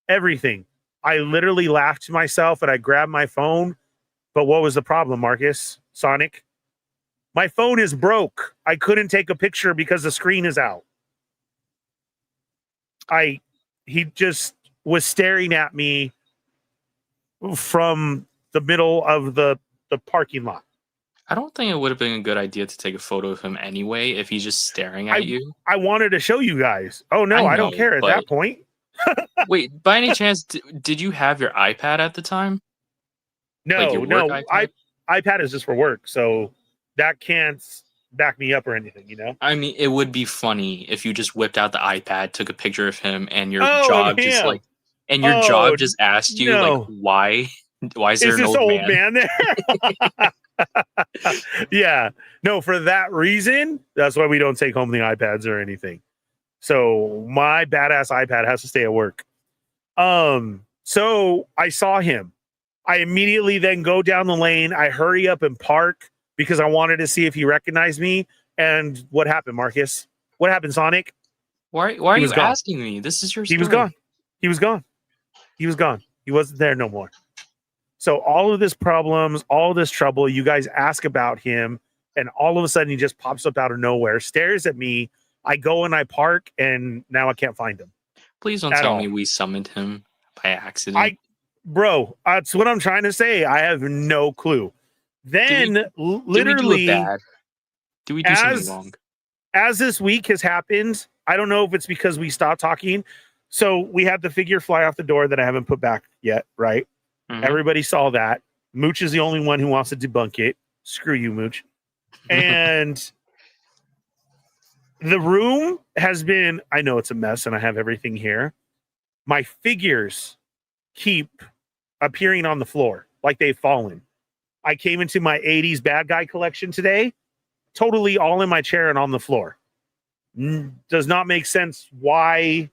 Everything. I literally laughed to myself and I grabbed my phone. But what was the problem, Marcus? Sonic? My phone is broke. I couldn't take a picture because the screen is out. He just was staring at me from the middle of the parking lot. I don't think it would have been a good idea to take a photo of him anyway if he's just staring at you. I wanted to show you guys. Oh, no, I don't care at that point. Wait, by any chance, did you have your iPad at the time? No, iPad is just for work, so that can't back me up or anything, you know? I mean, it would be funny if you just whipped out the iPad, took a picture of him, and your job just like, and your job just asked you like, why is there an old man there? Yeah, no, for that reason, that's why we don't take home the iPads or anything. So my badass iPad has to stay at work. So I saw him. I immediately then go down the lane. I hurry up and park because I wanted to see if he recognized me. And what happened, Marcus? What happened, Sonic? Why are you asking me? This is your story. He was gone. He was gone. He was gone. He wasn't there no more. So all of this problems, all this trouble, you guys ask about him, and all of a sudden he just pops up out of nowhere, stares at me. I go and I park, and now I can't find him. Please don't tell me we summoned him by accident. Bro, that's what I'm trying to say. I have no clue. Then literally, do we do something wrong? As this week has happened, I don't know if it's because we stopped talking. So we had the figure fly off the door that I haven't put back yet, right? Mm-hmm. Everybody saw that. Mooch is the only one who wants to debunk it. Screw you, Mooch. And the room has been, I know it's a mess and I have everything here. My figures keep appearing on the floor like they've fallen. I came into my 80s bad guy collection today, totally all in my chair and on the floor. Does not make sense why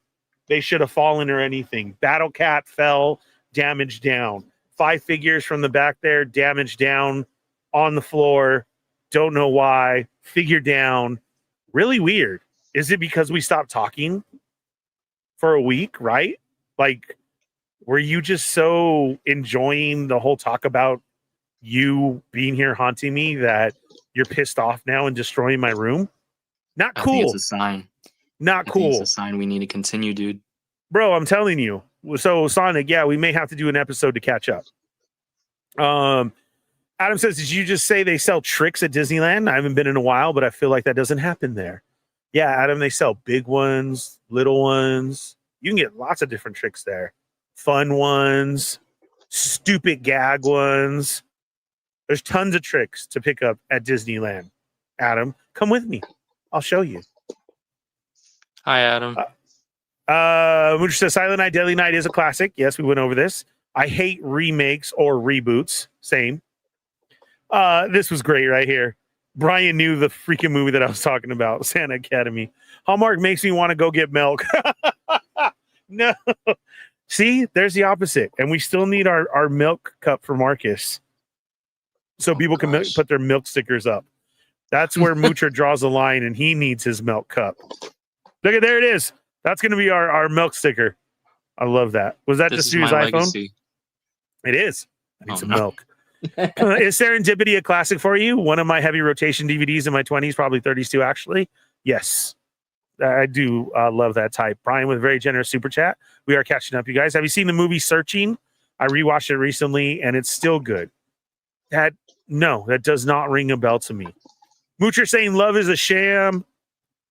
they should have fallen or anything. Battle Cat fell, damaged down. 5 figures from the back there, damaged down on the floor. Don't know why. Figure down. Really weird. Is it because we stopped talking for a week, right? Like, were you just so enjoying the whole talk about you being here haunting me that you're pissed off now and destroying my room? Not I think it's cool. a sign. Not I think it's cool. a sign we need to continue, dude. Bro, I'm telling you. So, Sonic, yeah, we may have to do an episode to catch up. Adam says, did you just say they sell tricks at Disneyland? I haven't been in a while, but I feel like that doesn't happen there. Yeah, Adam, they sell big ones, little ones. You can get lots of different tricks there. Fun ones, stupid gag ones. There's tons of tricks to pick up at Disneyland. Adam, come with me. I'll show you. Hi, Adam. Moocher says, Silent Night, Deadly Night is a classic. Yes, we went over this. I hate remakes or reboots. Same. This was great right here. Brian knew the freaking movie that I was talking about, Santa Academy. Hallmark makes me want to go get milk. No. See, there's the opposite. And we still need our milk cup for Marcus. So people can put their milk stickers up. That's where Moocher draws a line and he needs his milk cup. Look at, there it is. That's going to be our milk sticker. I love that. Was that just his iPhone? Legacy. It is. I need some milk. Is Serendipity a classic for you? One of my heavy rotation DVDs in my 20s, probably 30s too, actually. Yes. I do love that type. Brian with a very generous super chat. We are catching up, you guys. Have you seen the movie Searching? I rewatched it recently, and it's still good. No, that does not ring a bell to me. Moocher saying love is a sham.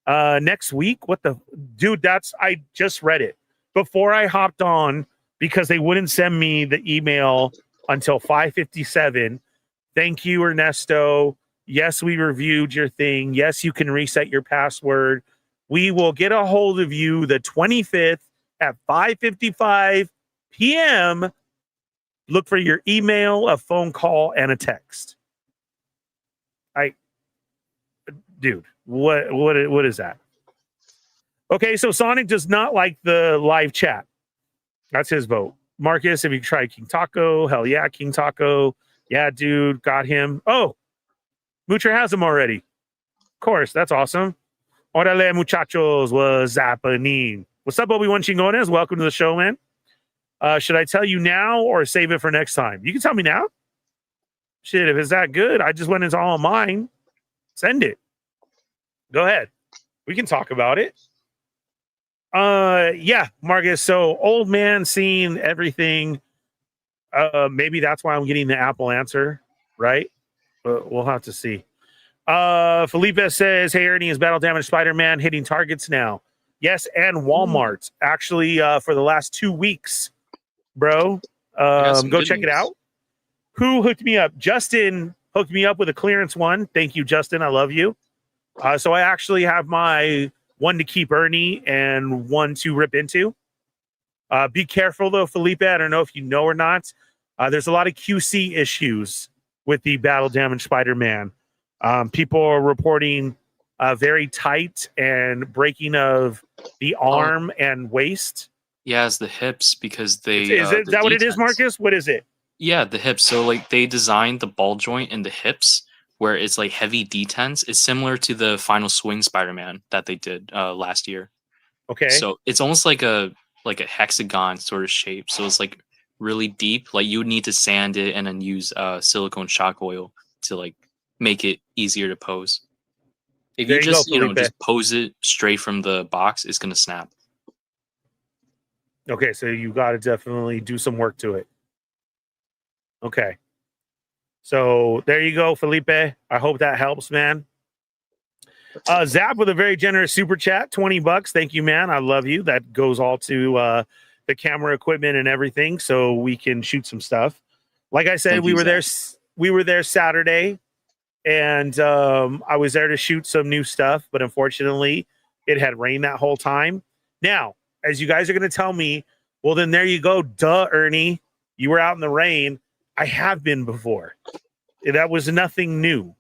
Next week? What the... Dude, I just read it before I hopped on because they wouldn't send me the email until 5:57. Thank you, Ernesto. Yes, we reviewed your thing. Yes, you can reset your password. We will get a hold of you the 25th at 5:55 p.m. Look for your email, a phone call, and a text. Dude, what is that? Okay, so Sonic does not like the live chat. That's his vote. Marcus, have you tried King Taco? Hell yeah, King Taco. Yeah, dude, got him. Oh, Moocher has him already. Of course, that's awesome. Orale, muchachos, what's happening? What's up, Obi-Wan Chingones? Welcome to the show, man. Should I tell you now or save it for next time? You can tell me now. Shit, if it's that good, I just went into all mine. Send it. Go ahead. We can talk about it. Yeah, Marcus. So old man seeing everything. Maybe that's why I'm getting the Apple answer, right? But we'll have to see. Felipe says, hey, Ernie, is Battle Damage Spider-Man hitting targets now? Yes, and Walmart. Actually, for the last 2 weeks, bro. Go check it out. Who hooked me up? Justin hooked me up with a clearance one. Thank you, Justin. I love you. So I actually have my one to keep Ernie and one to rip into. Be careful, though, Felipe. I don't know if you know or not. There's a lot of QC issues with the Battle Damage Spider-Man. People are reporting very tight and breaking of the arm and waist. Yeah, it's the hips because they... Is that what it is, Marcus? What is it? Yeah, the hips. So, like, they designed the ball joint in the hips where it's, like, heavy detents. It's similar to the Final Swing Spider-Man that they did last year. Okay. So, it's almost like a hexagon sort of shape. So, it's, like, really deep. Like, you would need to sand it and then use silicone shock oil to, like, make it easier to pose. If you just, just pose it straight from the box, it's going to snap. Okay, so you got to definitely do some work to it. Okay. So there you go, Felipe. I hope that helps, man. Zap with a very generous super chat, $20. Thank you, man. I love you. That goes all to the camera equipment and everything, so we can shoot some stuff. Like I said, we were there Saturday, and I was there to shoot some new stuff, but unfortunately, it had rained that whole time. Now, as you guys are going to tell me, well, then there you go. Duh, Ernie. You were out in the rain. I have been before. That was nothing new.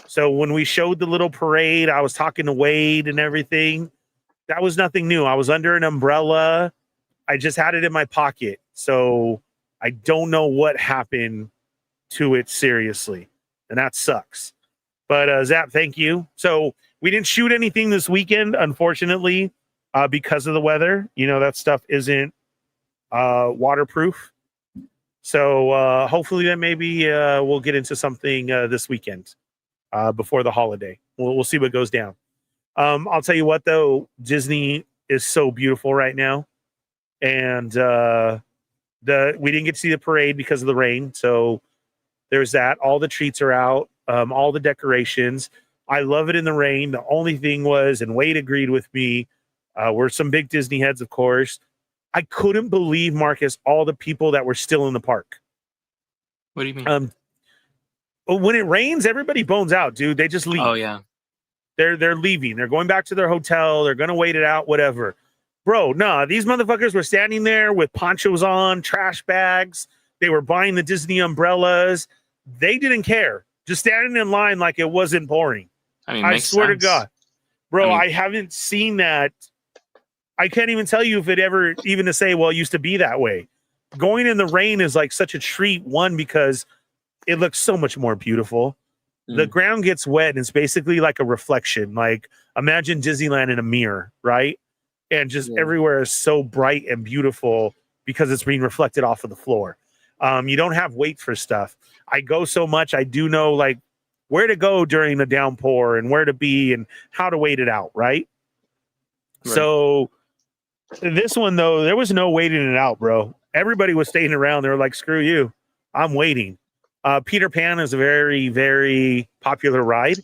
So when we showed the little parade, I was talking to Wade and everything. That was nothing new. I was under an umbrella. I just had it in my pocket. So I don't know what happened to it seriously. And that sucks. But Zap, thank you. So We didn't shoot anything this weekend, unfortunately, because of the weather. You know, that stuff isn't waterproof. So hopefully then maybe we'll get into something this weekend before the holiday. We'll see what goes down. I'll tell you what, though, Disney is so beautiful right now. And we didn't get to see the parade because of the rain. So there's that. All the treats are out, all the decorations. I love it in the rain. The only thing was, and Wade agreed with me, we're some big Disney heads, of course. I couldn't believe, Marcus, all the people that were still in the park. What do you mean? When it rains, everybody bones out, dude. They just leave. Oh yeah. They're leaving. They're going back to their hotel. They're gonna wait it out, whatever. Bro, nah, these motherfuckers were standing there with ponchos on, trash bags. They were buying the Disney umbrellas. They didn't care. Just standing in line like it wasn't boring. I mean, I swear to God. Bro, I haven't seen that. I can't even tell you if it ever, even to say, well, it used to be that way. Going in the rain is like such a treat, one, because it looks so much more beautiful. The ground gets wet and it's basically like a reflection. Like, imagine Disneyland in a mirror, right? And just everywhere is so bright and beautiful because it's being reflected off of the floor. You don't have wait for stuff. I go so much, I do know like where to go during the downpour and where to be and how to wait it out, right? So this one, though, there was no waiting it out, bro. Everybody was staying around. They were like, screw you. I'm waiting. Peter Pan is a very, very popular ride,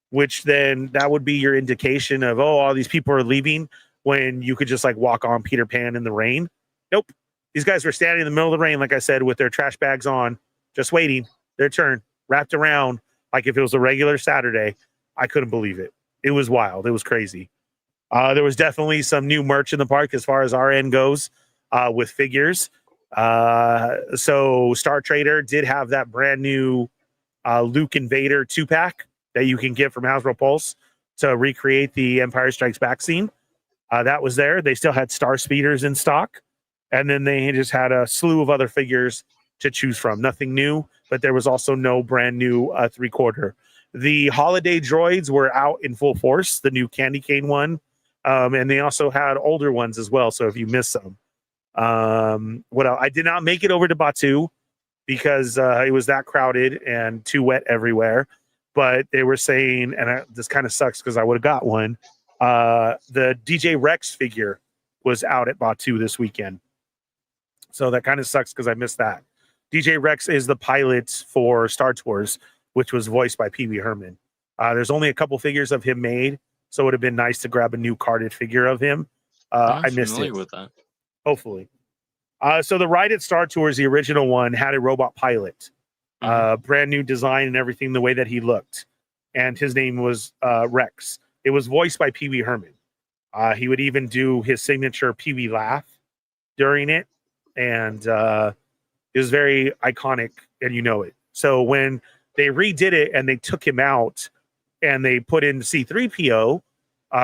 which then that would be your indication of, oh, all these people are leaving when you could just like walk on Peter Pan in the rain. Nope. These guys were standing in the middle of the rain, like I said, with their trash bags on, just waiting their turn, wrapped around like if it was a regular Saturday. I couldn't believe it. It was wild. It was crazy. There was definitely some new merch in the park as far as our end goes with figures. So Star Trader did have that brand new Luke and Vader 2-pack that you can get from Hasbro Pulse to recreate the Empire Strikes Back scene. That was there. They still had Star Speeders in stock. And then they just had a slew of other figures to choose from. Nothing new, but there was also no brand new 3/4. The holiday droids were out in full force, the new candy cane one. And they also had older ones as well. So if you miss them, what else? I did not make it over to Batu because it was that crowded and too wet everywhere. But they were saying, and this kind of sucks because I would have got one. The DJ Rex figure was out at Batu this weekend. So that kind of sucks because I missed that. DJ Rex is the pilot for Star Tours, which was voiced by Pee Wee Herman. There's only a couple figures of him made. So it would have been nice to grab a new carded figure of him. I missed it. With that. Hopefully. So the ride at Star Tours, the original one, had a robot pilot. Brand new design and everything, the way that he looked. And his name was Rex. It was voiced by Pee Wee Herman. He would even do his signature Pee Wee laugh during it. And it was very iconic, and you know it. So when they redid it and they took him out, and they put in C-3PO,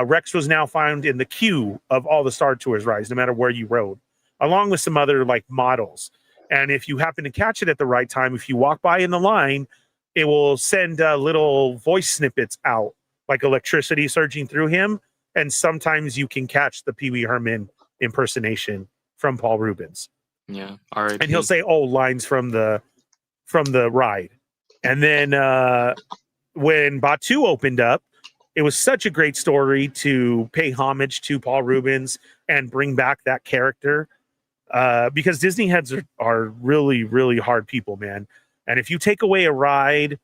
Rex was now found in the queue of all the Star Tours rides, no matter where you rode, along with some other like models. And if you happen to catch it at the right time, if you walk by in the line, it will send little voice snippets out, like electricity surging through him. And sometimes you can catch the Pee Wee Herman impersonation from Paul Rubens. Yeah, all right. And he'll say old lines from the ride. And then when Batu opened up, it was such a great story to pay homage to Paul Rubens and bring back that character because Disney heads are really, really hard people, man. And if you take away a ride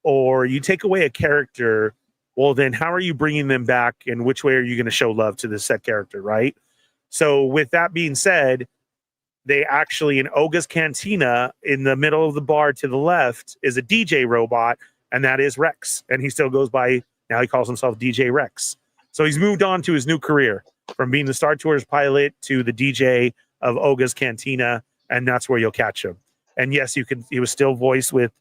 or you take away a character, well, then how are you bringing them back and which way are you going to show love to this set character, right? So with that being said, they actually, in Oga's Cantina, in the middle of the bar to the left, is a DJ robot, and that is Rex. And he still goes by, now he calls himself DJ Rex. So he's moved on to his new career from being the Star Tours pilot to the DJ of Oga's Cantina, and that's where you'll catch him. And yes, he was still voiced with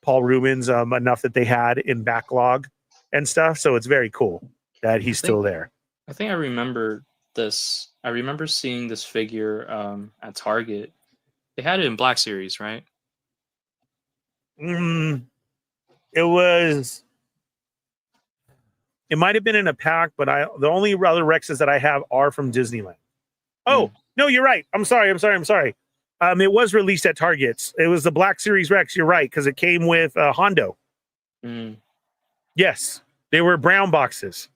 Paul Rubens enough that they had in backlog and stuff. So it's very cool that he's still there. I think I remember this. I remember seeing this figure at Target. They had it in Black Series, right? It was It might have been in a pack, but the only other Rexes that I have are from Disneyland. Oh, no, you're right. I'm sorry. It was released at Targets. It was the Black Series Rex. You're right, because it came with Hondo. Yes, they were brown boxes.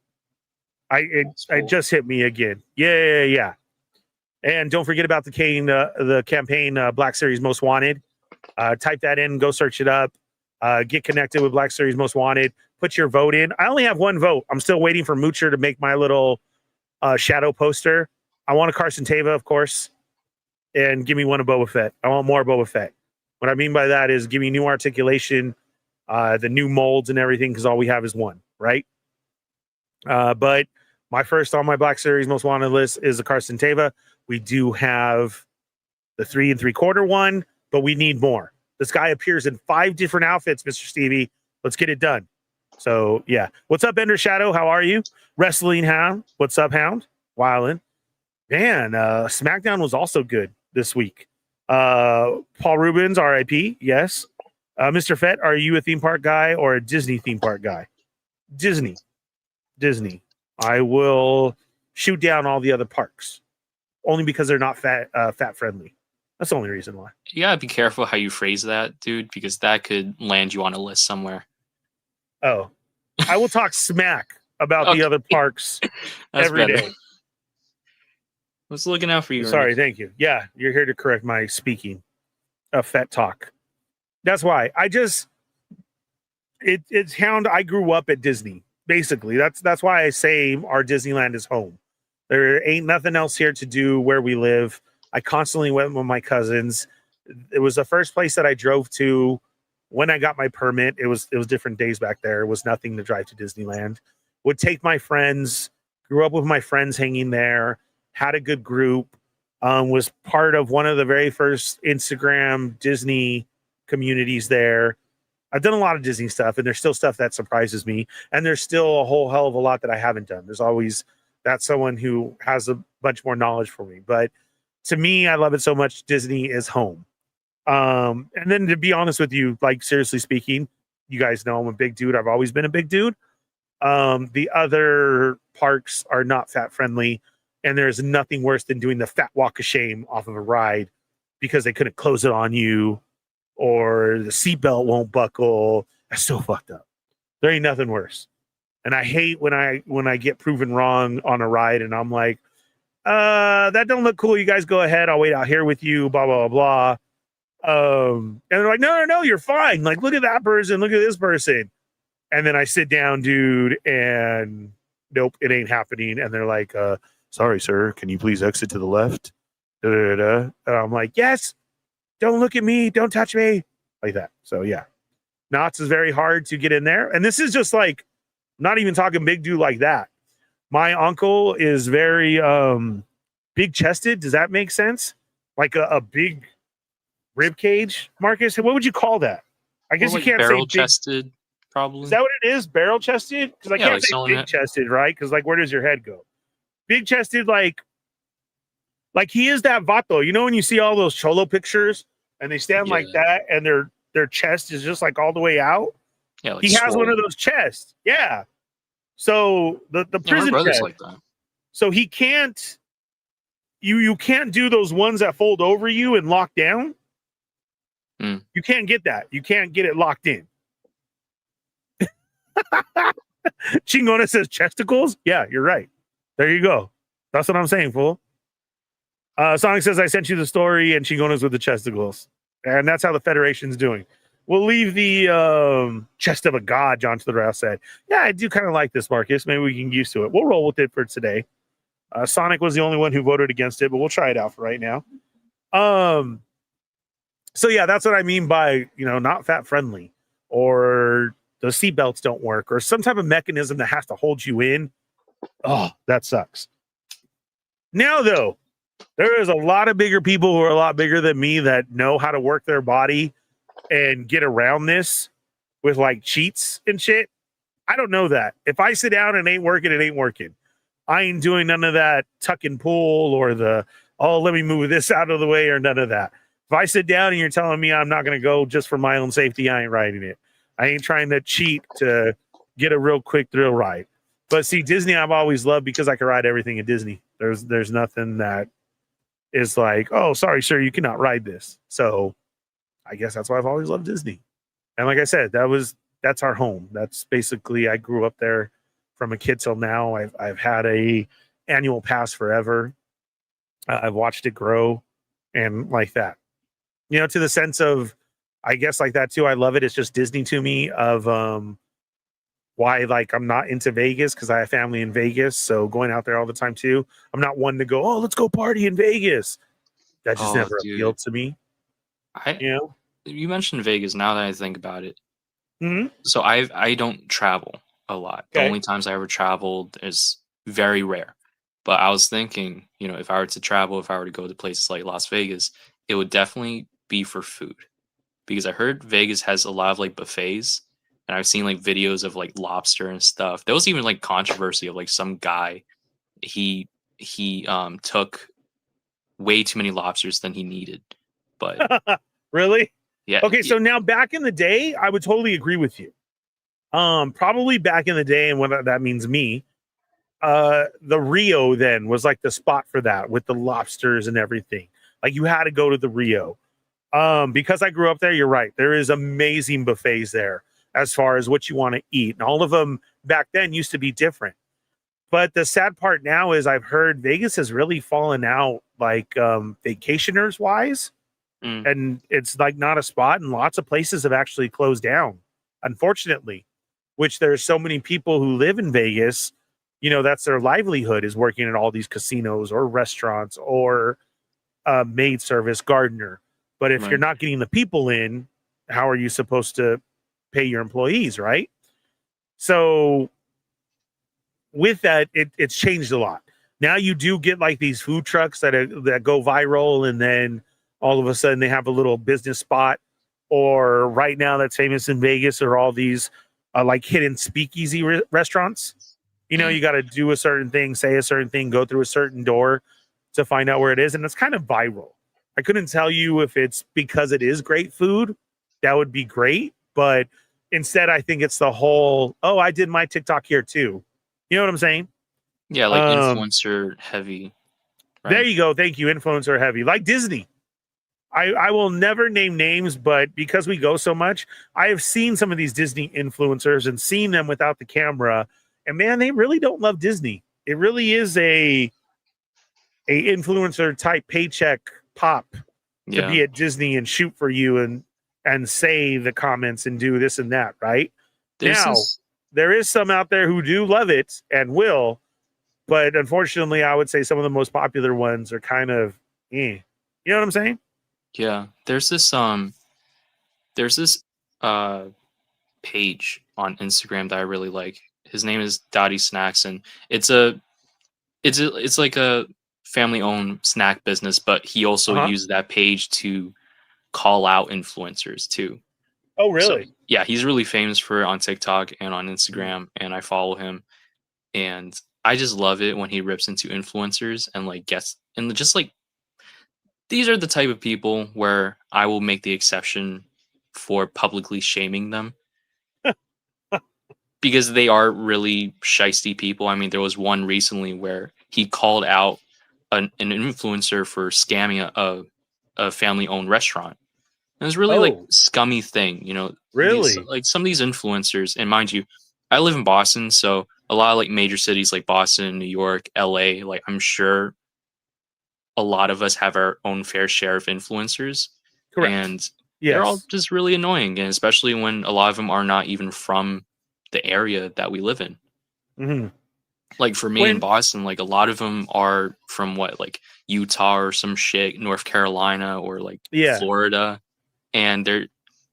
It just hit me again. Yeah. And don't forget about the campaign Black Series Most Wanted. Type that in, go search it up. Get connected with Black Series Most Wanted. Put your vote in. I only have one vote. I'm still waiting for Moocher to make my little shadow poster. I want a Carson Teva, of course, and give me one of Boba Fett. I want more Boba Fett. What I mean by that is give me new articulation, the new molds and everything, because all we have is one, right? But my first on my Black Series Most Wanted list is the Carson Teva. We do have the 3 3/4 one, but we need more. This guy appears in 5 different outfits, Mr. Stevie. Let's get it done. So, yeah. What's up, Ender Shadow? How are you? Wrestling Hound. What's up, Hound? Wildin'. Man, SmackDown was also good this week. Paul Rubens, RIP. Yes. Mr. Fett, are you a theme park guy or a Disney theme park guy? Disney. I will shoot down all the other parks only because they're not fat friendly. That's the only reason why. You gotta be careful how you phrase that, dude, because that could land you on a list somewhere. Oh, I will talk smack about the other parks every day. I was looking out for you. Sorry, Ernest. thank you. Yeah, you're here to correct my speaking of Fett talk. That's why it's Hound. I grew up at Disney. Basically, that's why I say our Disneyland is home. There ain't nothing else here to do where we live. I constantly went with my cousins. It was the first place that I drove to when I got my permit. It was different days back there. It was nothing to drive to Disneyland. Would take my friends, grew up with my friends hanging there, had a good group, was part of one of the very first Instagram Disney communities there. I've done a lot of Disney stuff, and there's still stuff that surprises me. And there's still a whole hell of a lot that I haven't done. There's always someone who has a bunch more knowledge for me. But to me, I love it so much. Disney is home. And then to be honest with you, like seriously speaking, you guys know I'm a big dude. I've always been a big dude. The other parks are not fat friendly, and there's nothing worse than doing the fat walk of shame off of a ride because they couldn't close it on you or the seatbelt won't buckle. That's so fucked up. There ain't nothing worse. And I hate when I get proven wrong on a ride and I'm like, that don't look cool. You guys go ahead. I'll wait out here with you, blah, blah, blah, blah. And they're like, no, you're fine. Like, look at that person. Look at this person. And then I sit down, dude, and nope, it ain't happening. And they're like, sorry, sir, can you please exit to the left? Da, da, da, da. And I'm like, yes, don't look at me. Don't touch me. Like that. So, yeah. Knott's is very hard to get in there. And this is just like, not even talking big dude like that. My uncle is very big chested. Does that make sense? Like a big rib cage, Marcus? What would you call that? I guess you can't say barrel chested, probably. Is that what it is? Barrel chested? Because I can't say big chested, right? Because like, where does your head go? Big chested, like he is that vato. You know when you see all those cholo pictures and they stand like that and their chest is just like all the way out? Yeah, like he has one of those chests. Yeah. So the prison chest. Like that. So he can't. You can't do those ones that fold over you and lock down. You can't get that. You can't get it locked in. Chingona says chesticles. Yeah, you're right. There you go. That's what I'm saying, fool. Sonic says I sent you the story, and Chingona's with the chesticles, and that's how the Federation's doing. We'll leave the chest of a god, John to the Rouse said. Yeah, I do kind of like this, Marcus. Maybe we can get used to it. We'll roll with it for today. Sonic was the only one who voted against it, but we'll try it out for right now. So, yeah, that's what I mean by, not fat friendly or the seatbelts don't work or some type of mechanism that has to hold you in. Oh, that sucks. Now, though, there is a lot of bigger people who are a lot bigger than me that know how to work their body and get around this with like cheats and shit. I don't know that. If I sit down and it ain't working, it ain't working. I ain't doing none of that tuck and pull or let me move this out of the way or none of that. If I sit down and you're telling me I'm not going to go just for my own safety, I ain't riding it. I ain't trying to cheat to get a real quick thrill ride. But see, Disney I've always loved because I can ride everything at Disney. There's nothing that is like, oh, sorry, sir, you cannot ride this. So I guess that's why I've always loved Disney. And like I said, that's our home. That's basically, I grew up there from a kid till now. I've had a annual pass forever. I've watched it grow and like that. You know, to the sense of, I guess like that too. I love it. It's just Disney to me of why like I'm not into Vegas because I have family in Vegas. So going out there all the time too. I'm not one to go, oh, let's go party in Vegas. That just never appealed to me. You mentioned Vegas. Now that I think about it, Mm-hmm. so I don't travel a lot. Okay. The only times I ever traveled is very rare. But I was thinking, you know, if I were to travel, if I were to go to places like Las Vegas, it would definitely be for food. Because I heard Vegas has a lot of like buffets, and I've seen like videos of like lobster and stuff. There was even like controversy of like some guy, he took way too many lobsters than he needed. But Really? yeah. Okay, so now back in the day, I would totally agree with you. Probably back in the day, and what that means me, the Rio then was like the spot for that with the lobsters and everything. Like you had to go to the Rio. Because I grew up there, you're right. There is amazing buffets there as far as what you want to eat. And all of them back then used to be different. But the sad part now is I've heard Vegas has really fallen out like vacationers wise. And it's like not a spot. And lots of places have actually closed down, unfortunately, which there's so many people who live in Vegas. You know, that's their livelihood is working at all these casinos or restaurants or maid service, gardener. But if you're not getting the people in, how are you supposed to pay your employees, right? So with that, it's changed a lot. Now you do get like these food trucks that go viral, and then all of a sudden they have a little business spot. Or right now that's famous in Vegas are all these like hidden speakeasy restaurants. You know, you got to do a certain thing, say a certain thing, go through a certain door to find out where it is. And it's kind of viral. I couldn't tell you if it's because it is great food. That would be great. But instead, I think it's the whole, oh, I did my TikTok here too. You know what I'm saying? Yeah, like influencer heavy. Right? There you go. Thank you. Influencer heavy. Like Disney. I will never name names, but because we go so much, I have seen some of these Disney influencers and seen them without the camera. And man, they really don't love Disney. It really is a influencer type paycheck pop to be at Disney and shoot for you and say the comments and do this and that, right? There is some out there who do love it and will, but unfortunately, I would say some of the most popular ones are kind of, You know what I'm saying? Yeah, there's this page on Instagram that I really like. His name is Dottie Snacks, and it's like a family-owned snack business, but he also used that page to call out influencers too. Oh, really? So, yeah, he's really famous for it on TikTok and on Instagram, and I follow him. And I just love it when he rips into influencers and like gets and just like these are the type of people where I will make the exception for publicly shaming them. Because they are really shisty people. I mean, there was one recently where he called out an influencer for scamming a family-owned restaurant. And it was really like scummy thing, you know. Really? Like some of these influencers, and mind you, I live in Boston, so a lot of like major cities like Boston, New York, LA, like I'm sure a lot of us have our own fair share of influencers. Correct. And they're all just really annoying, and especially when a lot of them are not even from the area that we live in. Mm-hmm. Like for me in Boston, like a lot of them are from like Utah or some shit, North Carolina or like Florida. And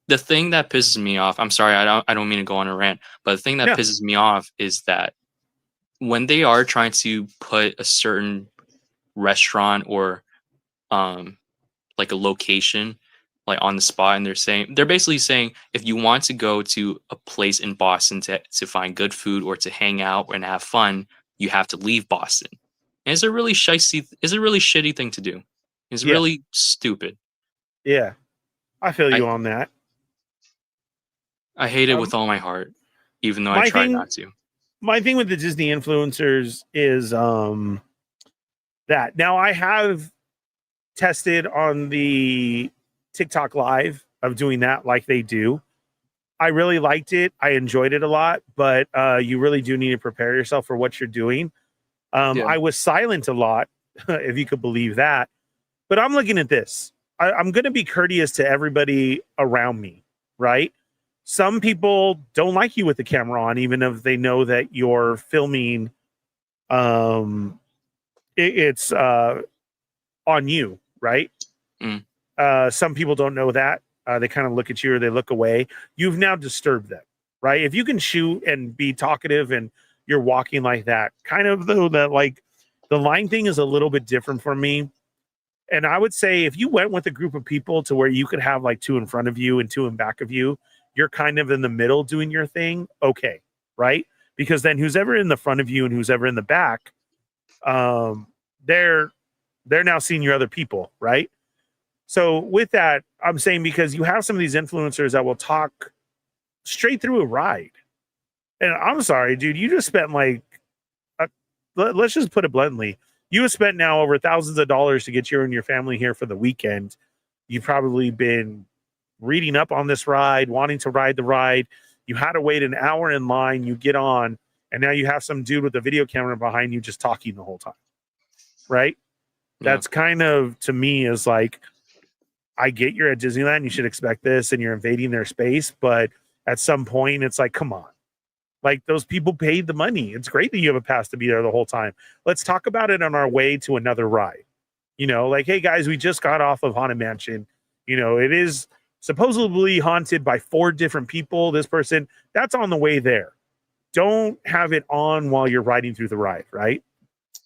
the thing that pisses me off, I'm sorry, I don't mean to go on a rant, but the thing that pisses me off is that when they are trying to put a certain restaurant or like a location like on the spot, and they're basically saying if you want to go to a place in Boston to find good food or to hang out and have fun, you have to leave Boston. And it's a really shitty thing to do. It's really stupid. Yeah, I feel you on that. I hate it with all my heart, even though I try not to. my thing with the Disney influencers is that now I have tested on the TikTok live of doing that like they do. I really liked it. I enjoyed it a lot, but you really do need to prepare yourself for what you're doing. I was silent a lot, if you could believe that. But I'm looking at this. I'm going to be courteous to everybody around me, right? Some people don't like you with the camera on, even if they know that you're filming. It's on you, right? Some people don't know that. They kind of look at you or they look away. You've now disturbed them, right? If you can shoot and be talkative and you're walking like that, kind of though that like the line thing is a little bit different for me. And I would say if you went with a group of people to where you could have like 2 in front of you and 2 in back of you, you're kind of in the middle doing your thing. Okay. Right. Because then who's ever in the front of you and who's ever in the back, they're now seeing your other people. Right. So with that, I'm saying because you have some of these influencers that will talk straight through a ride. And I'm sorry, dude, you just spent like, let's just put it bluntly. You have spent now over thousands of dollars to get you and your family here for the weekend. You've probably been reading up on this ride, wanting to ride the ride. You had to wait an hour in line. You get on, and now you have some dude with a video camera behind you just talking the whole time. Right? Yeah. That's kind of, to me, is like, I get you're at Disneyland. You should expect this, and you're invading their space. But at some point, it's like, come on. Like, those people paid the money. It's great that you have a pass to be there the whole time. Let's talk about it on our way to another ride. You know, like, hey, guys, we just got off of Haunted Mansion. You know, it is supposedly haunted by 4 different people. This person, that's on the way there. Don't have it on while you're riding through the ride, right?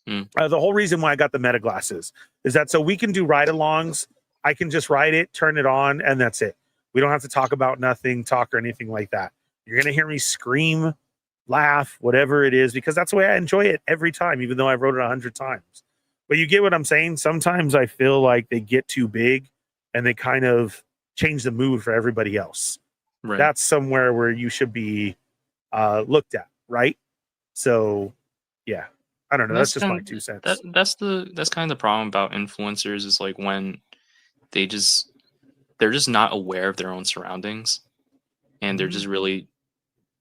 The whole reason why I got the Meta glasses is that so we can do ride-alongs. I can just ride it, turn it on, and that's it. We don't have to talk about nothing, talk or anything like that. You're going to hear me scream, laugh, whatever it is, because that's the way I enjoy it every time, even though I've rode it 100 times. But you get what I'm saying? Sometimes I feel like they get too big and they kind of change the mood for everybody else. Right. That's somewhere where you should be looked at, right? So, yeah. I don't know. That's just my 2 cents. That's kind of the problem about influencers is like when they're just not aware of their own surroundings, and they're just really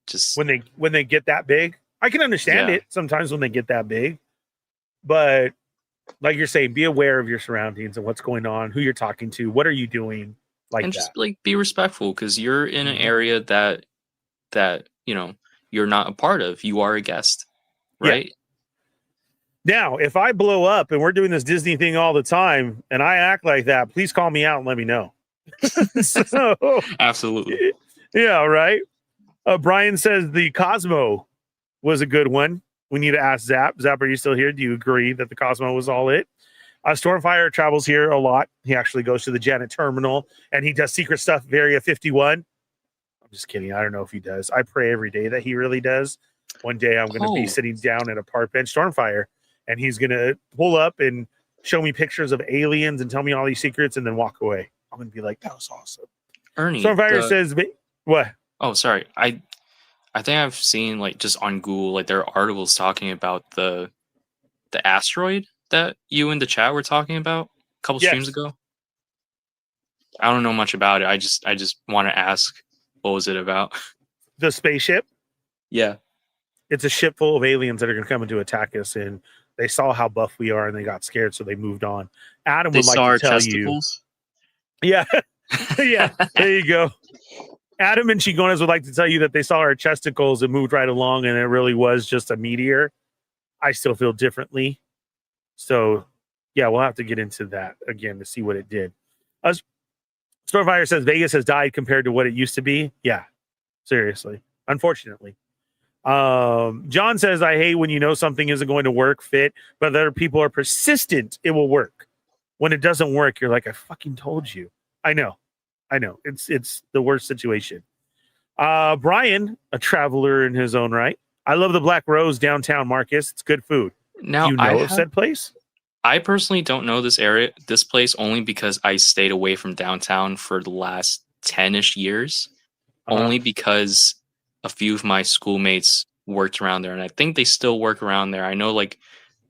just when they get that big. I can understand it sometimes when they get that big, but like you're saying, be aware of your surroundings and what's going on, who you're talking to, what are you doing, and just like be respectful because you're in an area that you know you're not a part of. You are a guest, right? Yeah. Now, if I blow up and we're doing this Disney thing all the time and I act like that, please call me out and let me know. So, absolutely. Yeah, right. Brian says the Cosmo was a good one. We need to ask Zap. Zap, are you still here? Do you agree that the Cosmo was all it? Stormfire travels here a lot. He actually goes to the Janet Terminal and he does secret stuff, Varia 51. I'm just kidding. I don't know if he does. I pray every day that he really does. One day I'm going to be sitting down at a park bench, Stormfire, and he's going to pull up and show me pictures of aliens and tell me all these secrets and then walk away. I'm going to be like, that was awesome. Ernie. Stormfire says, what? Oh, sorry. I think I've seen like just on Google, like there are articles talking about the asteroid that you in the chat were talking about a couple streams ago. I don't know much about it. I just want to ask, what was it about? The spaceship? Yeah. It's a ship full of aliens that are going to come in to attack us, and they saw how buff we are, and they got scared, so they moved on. Adam would like to tell testicles? You. Yeah. Yeah, there you go. Adam and Chigones would like to tell you that they saw our chesticles and moved right along, and it really was just a meteor. I still feel differently. So, yeah, we'll have to get into that again to see what it did. Stormfire says Vegas has died compared to what it used to be. Yeah, seriously. Unfortunately. John says, I hate when you know something isn't going to work, fit, but other people are persistent, it will work. When it doesn't work, you're like, I fucking told you. I know. It's the worst situation. Brian, a traveler in his own right. I love the Black Rose downtown, Marcus. It's good food. Now, do you know of said place? I personally don't know this place only because I stayed away from downtown for the last 10-ish years. Only because a few of my schoolmates worked around there, and I think they still work around there. I know, like,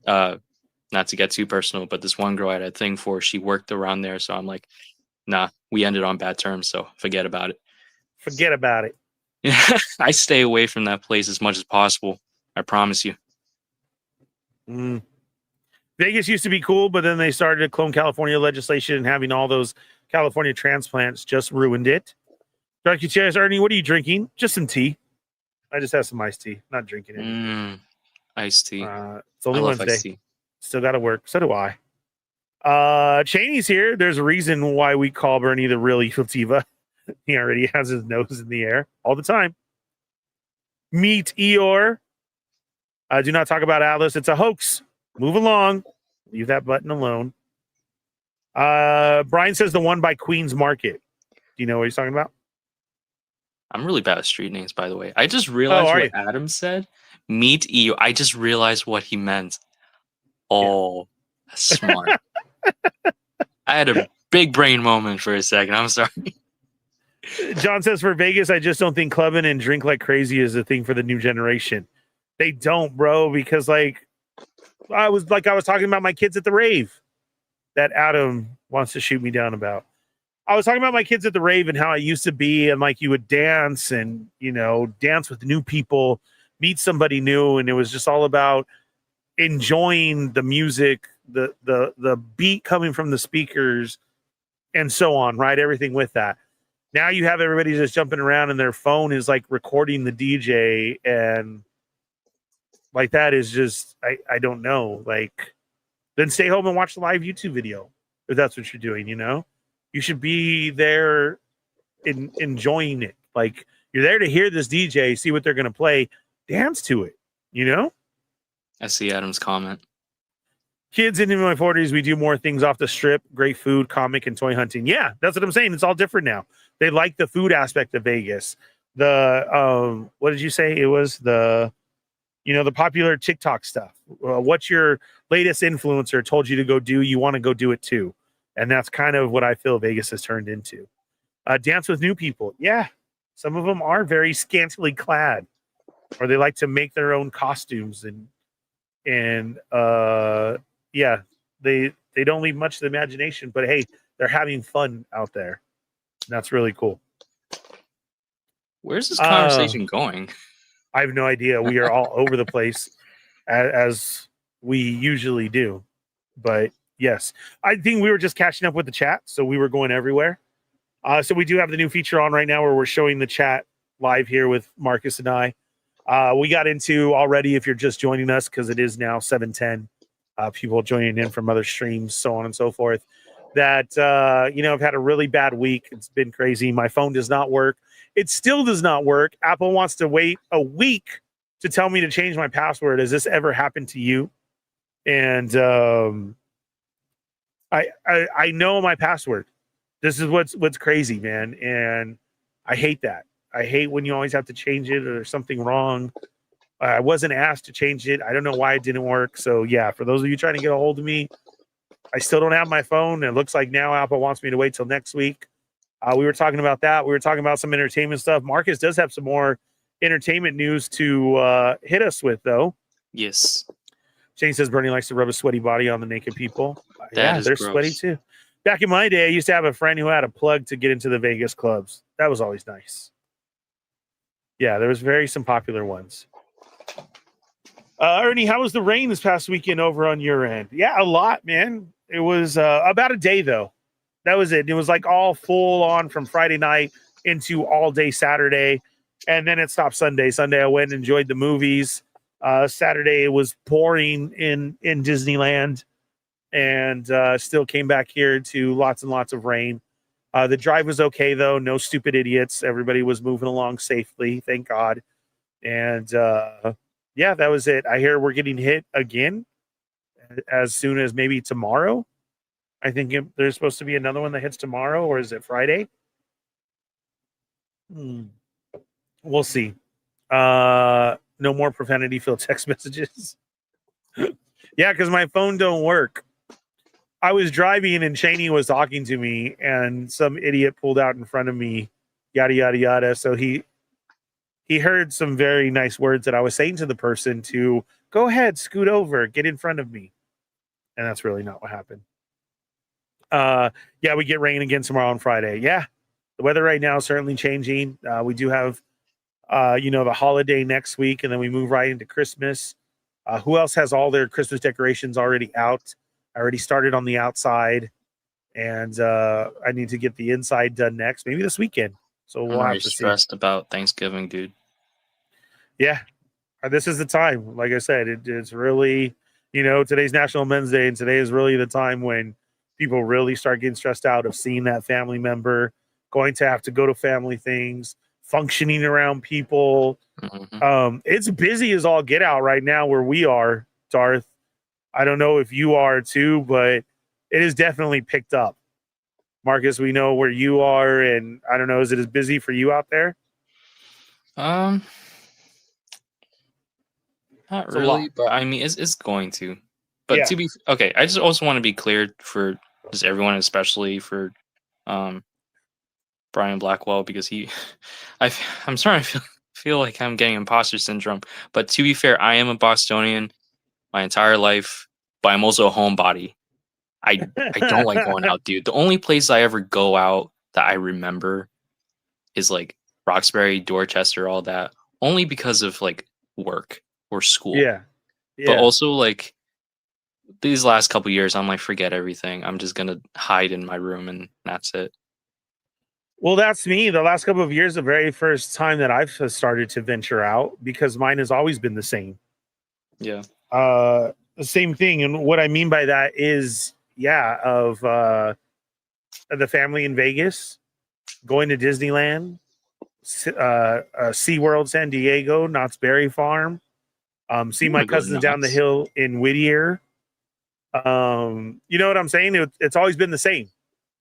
not to get too personal, but this one girl I had a thing for, she worked around there, so I'm like, nah, we ended on bad terms, so forget about it. Forget about it. Yeah, I stay away from that place as much as possible. I promise you. Vegas used to be cool, but then they started to clone California legislation, and having all those California transplants just ruined it. Darky Chairs, Ernie, what are you drinking? Just some tea. I just have some iced tea. Not drinking it. Iced tea. It's only I love Wednesday. iced tea. Still got to work. So do I. Cheney's here. There's a reason why we call Bernie the real evil diva. He already has his nose in the air all the time. Meet Eeyore. Do not talk about Atlas. It's a hoax. Move along. Leave that button alone. Brian says the one by Queen's Market. Do you know what he's talking about? I'm really bad at street names, by the way. I just realized what Adam said. Meet Eeyore. I just realized what he meant. Oh, that's smart. I had a big brain moment for a second. I'm sorry. John says for Vegas, I just don't think clubbing and drink like crazy is a thing for the new generation. They don't, bro, because like I was talking about my kids at the rave that Adam wants to shoot me down about. I was talking about my kids at the rave and how it used to be, and like you would dance and, you know, dance with new people, meet somebody new, and it was just all about enjoying the music, the beat coming from the speakers, and so on, right? Everything with that. Now you have everybody just jumping around and their phone is like recording the DJ, and like that is just I don't know. Like, then stay home and watch the live YouTube video if that's what you're doing, you know? You should be there enjoying it. Like, you're there to hear this DJ, see what they're gonna play, dance to it, you know? I see Adam's comment. Kids in my 40s, we do more things off the strip, great food, comic, and toy hunting. Yeah, that's what I'm saying. It's all different now. They like the food aspect of Vegas. The what did you say? It was the, you know, the popular TikTok stuff. What's your latest influencer told you to go do? You want to go do it too. And that's kind of what I feel Vegas has turned into. Dance with new people. Yeah, some of them are very scantily clad, or they like to make their own costumes and yeah, they don't leave much to the imagination, but hey, they're having fun out there. And that's really cool. Where's this conversation going? I have no idea. We are all over the place as we usually do. But yes, I think we were just catching up with the chat, so we were going everywhere. So we do have the new feature on right now where we're showing the chat live here with Marcus and I. We got into already, if you're just joining us, because it is now 7:10, people joining in from other streams, so on and so forth, that, you know, I've had a really bad week. It's been crazy. My phone does not work. It still does not work. Apple wants to wait a week to tell me to change my password. Has this ever happened to you? And I know my password. This is what's crazy, man. And I hate that. I hate when you always have to change it or there's something wrong. I wasn't asked to change it. I don't know why it didn't work. So yeah, for those of you trying to get a hold of me, I still don't have my phone. It looks like now Apple wants me to wait till next week. We were talking about that. We were talking about some entertainment stuff. Marcus does have some more entertainment news to hit us with, though. Yes. Shane says Bernie likes to rub a sweaty body on the naked people. That is they're gross. sweaty too. Back in my day, I used to have a friend who had a plug to get into the Vegas clubs. That was always nice. Yeah, there was some popular ones. Ernie, how was the rain this past weekend over on your end? Yeah, a lot, man. It was about a day, though. That was it. It was like all full on from Friday night into all day Saturday. And then it stopped Sunday. Sunday, I went and enjoyed the movies. Saturday, it was pouring in Disneyland. And still came back here to lots and lots of rain. The drive was okay, though. No stupid idiots. Everybody was moving along safely, thank God. And yeah, that was it. I hear we're getting hit again as soon as maybe tomorrow. I think there's supposed to be another one that hits tomorrow, or is it Friday? We'll see. No more profanity-filled text messages. Yeah, because my phone don't work. I was driving and Cheney was talking to me, and some idiot pulled out in front of me, yada yada yada. So he he heard some very nice words that I was saying to the person to go ahead, scoot over, get in front of me. And that's really not what happened. Yeah, we get rain again tomorrow on Friday. Yeah, the weather right now is certainly changing. We do have, the holiday next week, and then we move right into Christmas. Who else has all their Christmas decorations already out? I already started on the outside, and I need to get the inside done next, maybe this weekend. So we'll I'm have to see. stressed about Thanksgiving, dude. Yeah, this is the time. Like I said, it's really, today's National Men's Day, and today is really the time when people really start getting stressed out of seeing that family member, going to have to go to family things, functioning around people. It's busy as all get out right now where we are, Darth. I don't know if you are too, but it is definitely picked up. Marcus, we know where you are, and I don't know, is it as busy for you out there? Not really, but I mean, it's going to. But to be okay, I just also want to be clear for just everyone, especially for Brian Blackwell, because I'm starting to feel like I'm getting imposter syndrome. But to be fair, I am a Bostonian my entire life, but I'm also a homebody. I don't like going out, dude. The only place I ever go out that I remember is like Roxbury, Dorchester, all that. Only because of like work or school. Yeah. But also like these last couple years, I'm like, forget everything. I'm just gonna hide in my room and that's it. Well, that's me. The last couple of years, the very first time that I've started to venture out, because mine has always been the same. Yeah. The same thing. And what I mean by that is, of the family in Vegas, going to Disneyland, SeaWorld San Diego, Knott's Berry Farm, see my cousins down the hill in Whittier. You know what I'm saying? It's always been the same.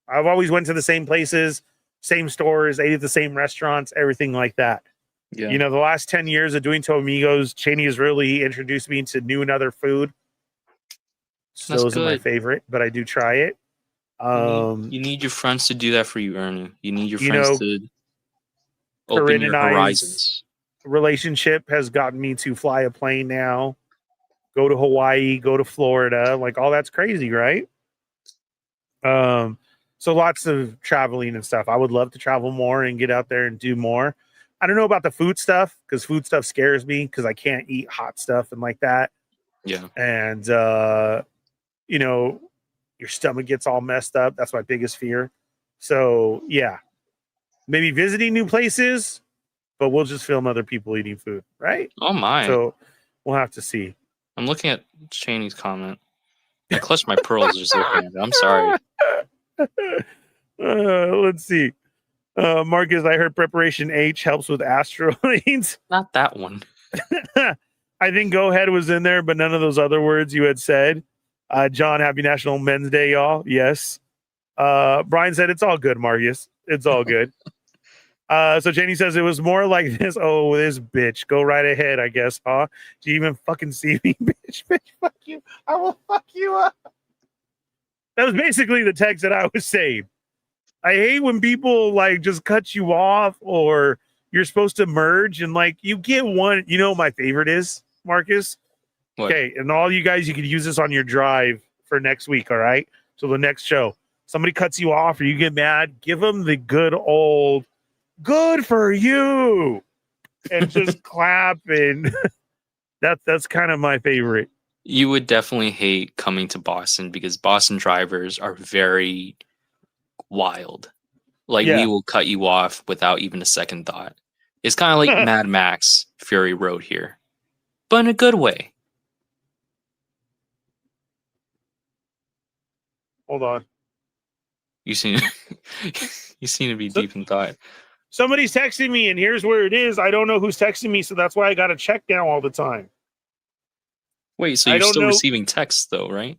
I've always went to the same places, same stores, ate at the same restaurants, everything like that. Yeah. The last 10 years of doing Chatmigos, Cheney has really introduced me to new and other food. So those are my favorite, but I do try it. You need your friends to do that for you, Ernie. You need your friends to open Corinne your and horizons. Relationship has gotten me to fly a plane now, go to Hawaii, go to Florida, like all that's crazy, right? So lots of traveling and stuff. I would love to travel more and get out there and do more. I don't know about the food stuff, because food stuff scares me because I can't eat hot stuff and like that. Yeah. And your stomach gets all messed up. That's my biggest fear. So yeah, maybe visiting new places, but we'll just film other people eating food, right? Oh my. So we'll have to see. I'm looking at Cheney's comment. I clutched my pearls just looking at it. I'm sorry. Let's see. Marcus, I heard preparation H helps with asteroids. Not that one. I think go ahead was in there, but none of those other words you had said. John, happy National Men's Day, y'all. Yes. Brian said it's all good, Marcus. It's all good. So Janie says it was more like this. Oh, this bitch. Go right ahead, I guess, huh? Do you even fucking see me, bitch? Bitch, fuck you. I will fuck you up. That was basically the text that I was saying. I hate when people like just cut you off, or you're supposed to merge and like you get one. You know what my favorite is, Marcus? What? Okay, and all you guys, you could use this on your drive for next week, all right? So the next show, somebody cuts you off or you get mad, give them the good old good for you and just clap, and that's kind of my favorite. You would definitely hate coming to Boston because Boston drivers are very wild. Like we will cut you off without even a second thought. It's kind of like Mad Max Fury Road here, but in a good way. Hold on. You seem to be deep in thought. Somebody's texting me, and here's where it is. I don't know who's texting me, so that's why I got to check now all the time. Wait, so you're still receiving texts, though, right?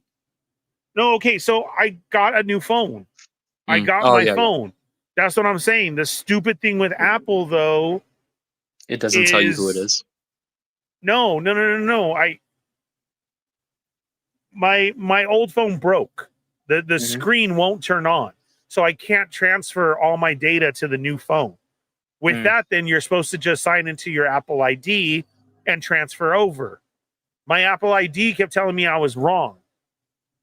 No, okay, so I got a new phone. I got my phone. Yeah. That's what I'm saying. The stupid thing with Apple, though, it doesn't tell you who it is. No. My old phone broke. The screen won't turn on, so I can't transfer all my data to the new phone, With that, then you're supposed to just sign into your Apple ID and transfer over. My Apple ID kept telling me I was wrong,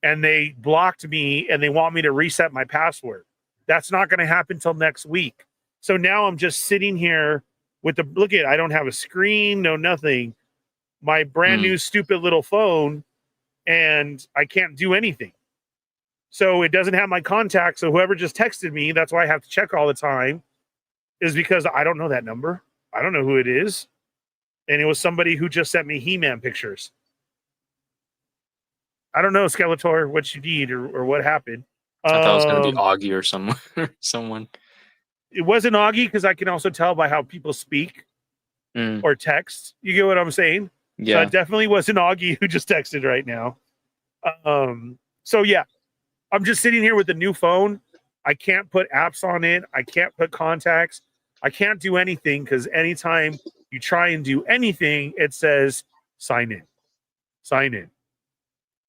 and they blocked me, and they want me to reset my password. That's not going to happen till next week. So now I'm just sitting here with the look at. I don't have a screen, no nothing. My brand new stupid little phone, and I can't do anything. So it doesn't have my contact. So whoever just texted me, that's why I have to check all the time, is because I don't know that number. I don't know who it is. And it was somebody who just sent me He-Man pictures. I don't know, Skeletor, what you need or what happened. I thought it was going to be Augie or someone. It wasn't Augie, because I can also tell by how people speak or text. You get what I'm saying? Yeah. It definitely wasn't Augie who just texted right now. So yeah, I'm just sitting here with a new phone. I can't put apps on it. I can't put contacts. I can't do anything, because anytime you try and do anything, it says sign in. Sign in.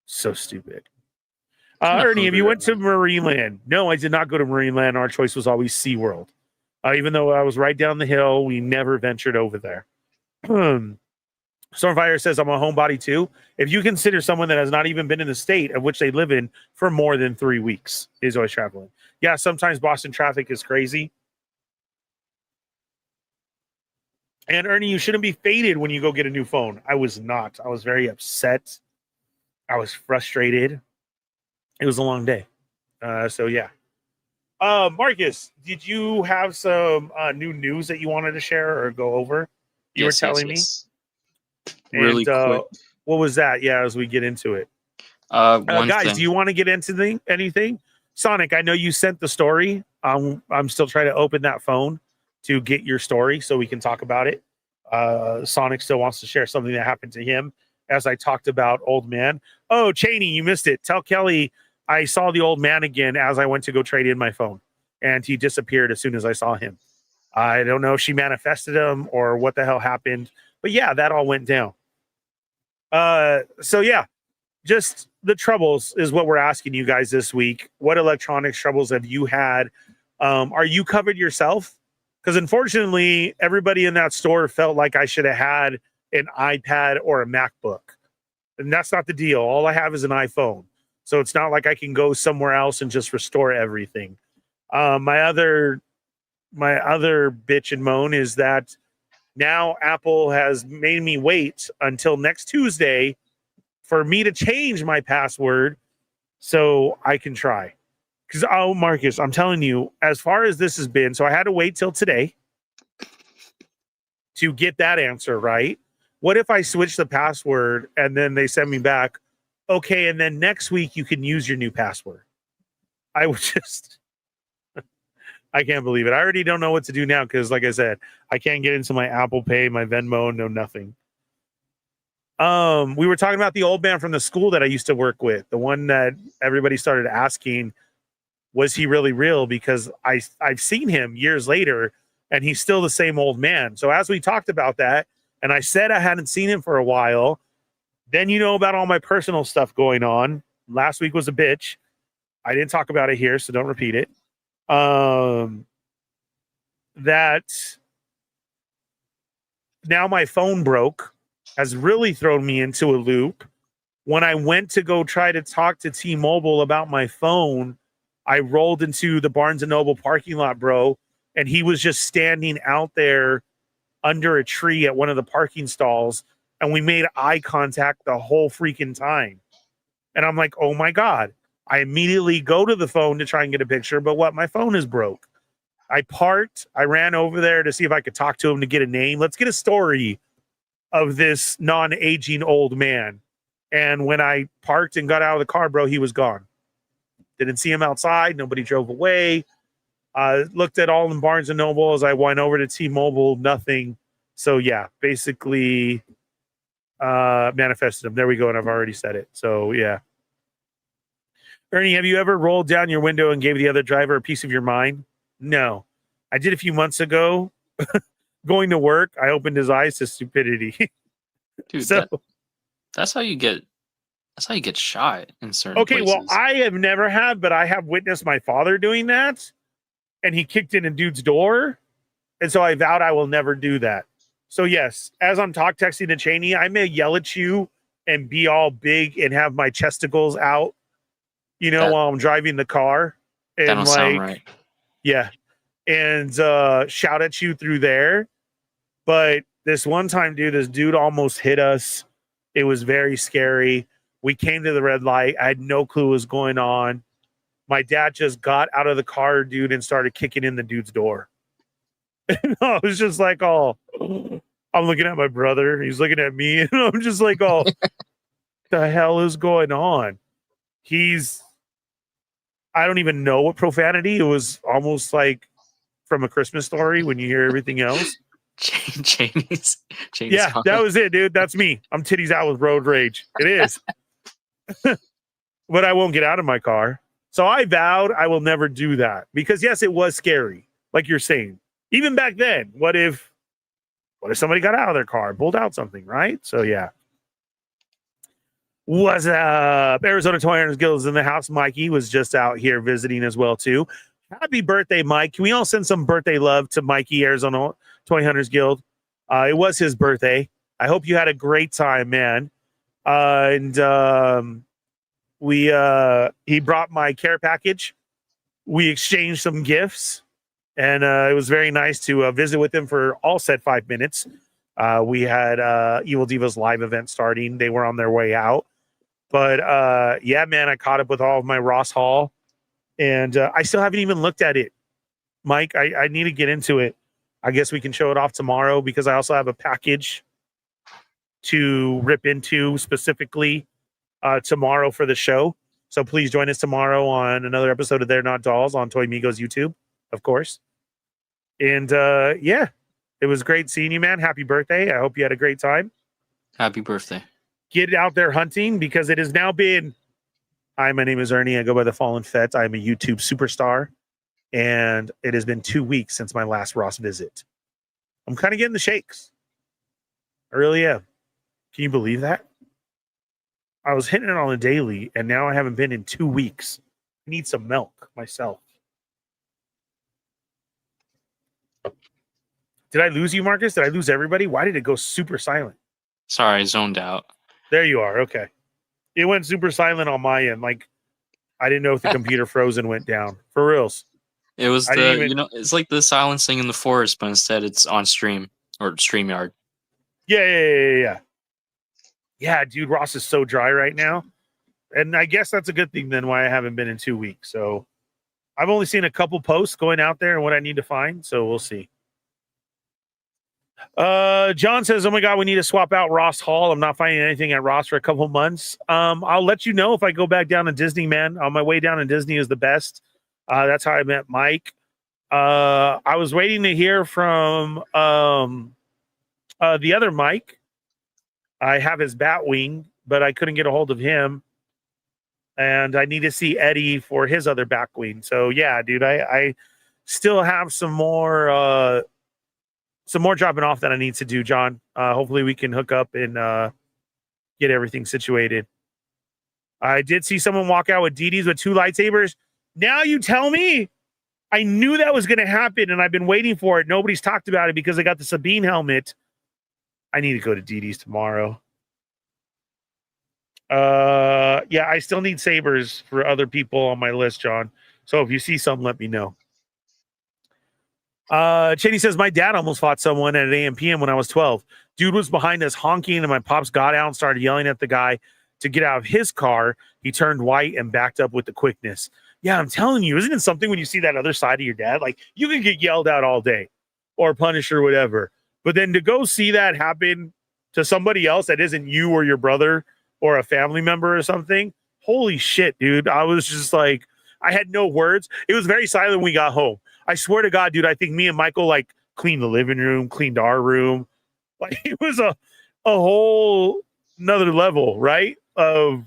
So stupid. Ernie, have you went to Marineland? No, I did not go to Marineland. Our choice was always SeaWorld. Even though I was right down the hill, we never ventured over there. Stormfire says, I'm a homebody too. If you consider someone that has not even been in the state of which they live in for more than 3 weeks is always traveling. Yeah, sometimes Boston traffic is crazy. And Ernie, you shouldn't be faded when you go get a new phone. I was not. I was very upset. I was frustrated. It was a long day. So yeah. Marcus, did you have some new news that you wanted to share or go over? You were telling me. Really quick. What was that? Yeah, as we get into it. Guys, do you want to get into anything? Sonic, I know you sent the story. I'm still trying to open that phone to get your story so we can talk about it. Sonic still wants to share something that happened to him as I talked about old man. Oh, Cheney, you missed it. Tell Kelly I saw the old man again as I went to go trade in my phone, and he disappeared as soon as I saw him. I don't know if she manifested him or what the hell happened, but yeah, that all went down. So yeah, just the troubles is what we're asking you guys this week. What electronics troubles have you had? Are you covered yourself? Because unfortunately, everybody in that store felt like I should have had an iPad or a MacBook. And that's not the deal. All I have is an iPhone. So it's not like I can go somewhere else and just restore everything. My other bitch and moan is that now Apple has made me wait until next Tuesday for me to change my password so I can try. Because, oh, Marcus, I'm telling you, as far as this has been, so I had to wait till today to get that answer right. What if I switch the password and then they send me back, okay, and then next week you can use your new password? I would just, I can't believe it. I already don't know what to do now because, like I said, I can't get into my Apple Pay, my Venmo, no nothing. We were talking about the old man from the school that I used to work with, the one that everybody started asking, was he really real? Because I've seen him years later, and he's still the same old man. So as we talked about that, and I said I hadn't seen him for a while, then you know about all my personal stuff going on. Last week was a bitch. I didn't talk about it here, so don't repeat it. That now my phone broke has really thrown me into a loop. When I went to go try to talk to T-Mobile about my phone, I rolled into the Barnes & Noble parking lot, bro, and he was just standing out there under a tree at one of the parking stalls, and we made eye contact the whole freaking time. And I'm like, oh my God. I immediately go to the phone to try and get a picture, but what? My phone is broke. I parked. I ran over there to see if I could talk to him to get a name. Let's get a story of this non-aging old man. And when I parked and got out of the car, bro, he was gone. Didn't see him outside. Nobody drove away. Looked at all in Barnes & Noble as I went over to T-Mobile. Nothing. So, yeah, basically manifested him. There we go. And I've already said it. So, yeah. Ernie, have you ever rolled down your window and gave the other driver a piece of your mind? No. I did a few months ago. Going to work, I opened his eyes to stupidity. Dude, so, that's how you get shot in certain places. Well, I have never had, but I have witnessed my father doing that. And he kicked in a dude's door. And so I vowed I will never do that. So yes, as I'm texting to Cheney, I may yell at you and be all big and have my chesticles out, while I'm driving the car. And that don't sound right. Yeah. And shout at you through there. But this one time, dude, this dude almost hit us. It was very scary. We came to the red light. I had no clue what was going on. My dad just got out of the car, dude, and started kicking in the dude's door. And I was just like, oh, I'm looking at my brother. He's looking at me. And I'm just like, oh, the hell is going on? I don't even know what profanity. It was almost like from A Christmas Story when you hear everything else. Cheney's yeah, comment. That was it, dude. That's me. I'm titties out with road rage. It is. But I won't get out of my car. So I vowed I will never do that. Because yes, it was scary. Like you're saying. Even back then, what if somebody got out of their car and pulled out something, right? So yeah. What's up? Arizona Toy Hunters Guild is in the house. Mikey was just out here visiting as well, too. Happy birthday, Mike. Can we all send some birthday love to Mikey, Arizona Toy Hunters Guild? It was his birthday. I hope you had a great time, man. He brought my care package. We exchanged some gifts, and it was very nice to visit with him for all said 5 minutes. We had Evil Divas live event starting. They were on their way out. But yeah, man, I caught up with all of my Ross haul, and I still haven't even looked at it. Mike, I need to get into it. I guess we can show it off tomorrow because I also have a package to rip into specifically tomorrow for the show. So please join us tomorrow on another episode of They're Not Dolls on Chatmigos YouTube, of course. And yeah, it was great seeing you, man. Happy birthday. I hope you had a great time. Happy birthday. Get out there hunting because it has now been... Hi, my name is Ernie. I go by the Fallen Fett. I'm a YouTube superstar. And it has been 2 weeks since my last Ross visit. I'm kind of getting the shakes. I really am. Can you believe that? I was hitting it on a daily, and now I haven't been in 2 weeks. I need some milk myself. Did I lose you, Marcus? Did I lose everybody? Why did it go super silent? Sorry, I zoned out. There you are. Okay. It went super silent on my end. Like, I didn't know if the computer froze and went down. For reals. It was it's like the silencing in the forest, but instead it's on stream or StreamYard. Yeah. Yeah, dude, Ross is so dry right now. And I guess that's a good thing then why I haven't been in 2 weeks. So I've only seen a couple posts going out there and what I need to find. So we'll see. John says, oh my God, we need to swap out Ross Hall. I'm not finding anything at Ross for a couple months. I'll let you know if I go back down to Disney, man. On my way down to Disney is the best. That's how I met Mike. I was waiting to hear from the other Mike. I have his bat wing, but I couldn't get a hold of him. And I need to see Eddie for his other back wing. So yeah, dude, I still have some more dropping off that I need to do, John. Hopefully we can hook up and get everything situated. I did see someone walk out with DDs with 2 lightsabers. Now you tell me. I knew that was going to happen, and I've been waiting for it. Nobody's talked about it because I got the Sabine helmet. I need to go to DD's tomorrow. Yeah, I still need sabers for other people on my list, John. So if you see something, let me know. Cheney says, my dad almost fought someone at an AM PM when I was 12. Dude was behind us honking, and my pops got out and started yelling at the guy to get out of his car. He turned white and backed up with the quickness. Yeah, I'm telling you, isn't it something when you see that other side of your dad? Like, you can get yelled at all day or punished or whatever. But then to go see that happen to somebody else that isn't you or your brother or a family member or something, holy shit, dude. I was just like, I had no words. It was very silent when we got home. I swear to God, dude, I think me and Michael, like, cleaned the living room, cleaned our room. Like, it was a whole another level, right? Of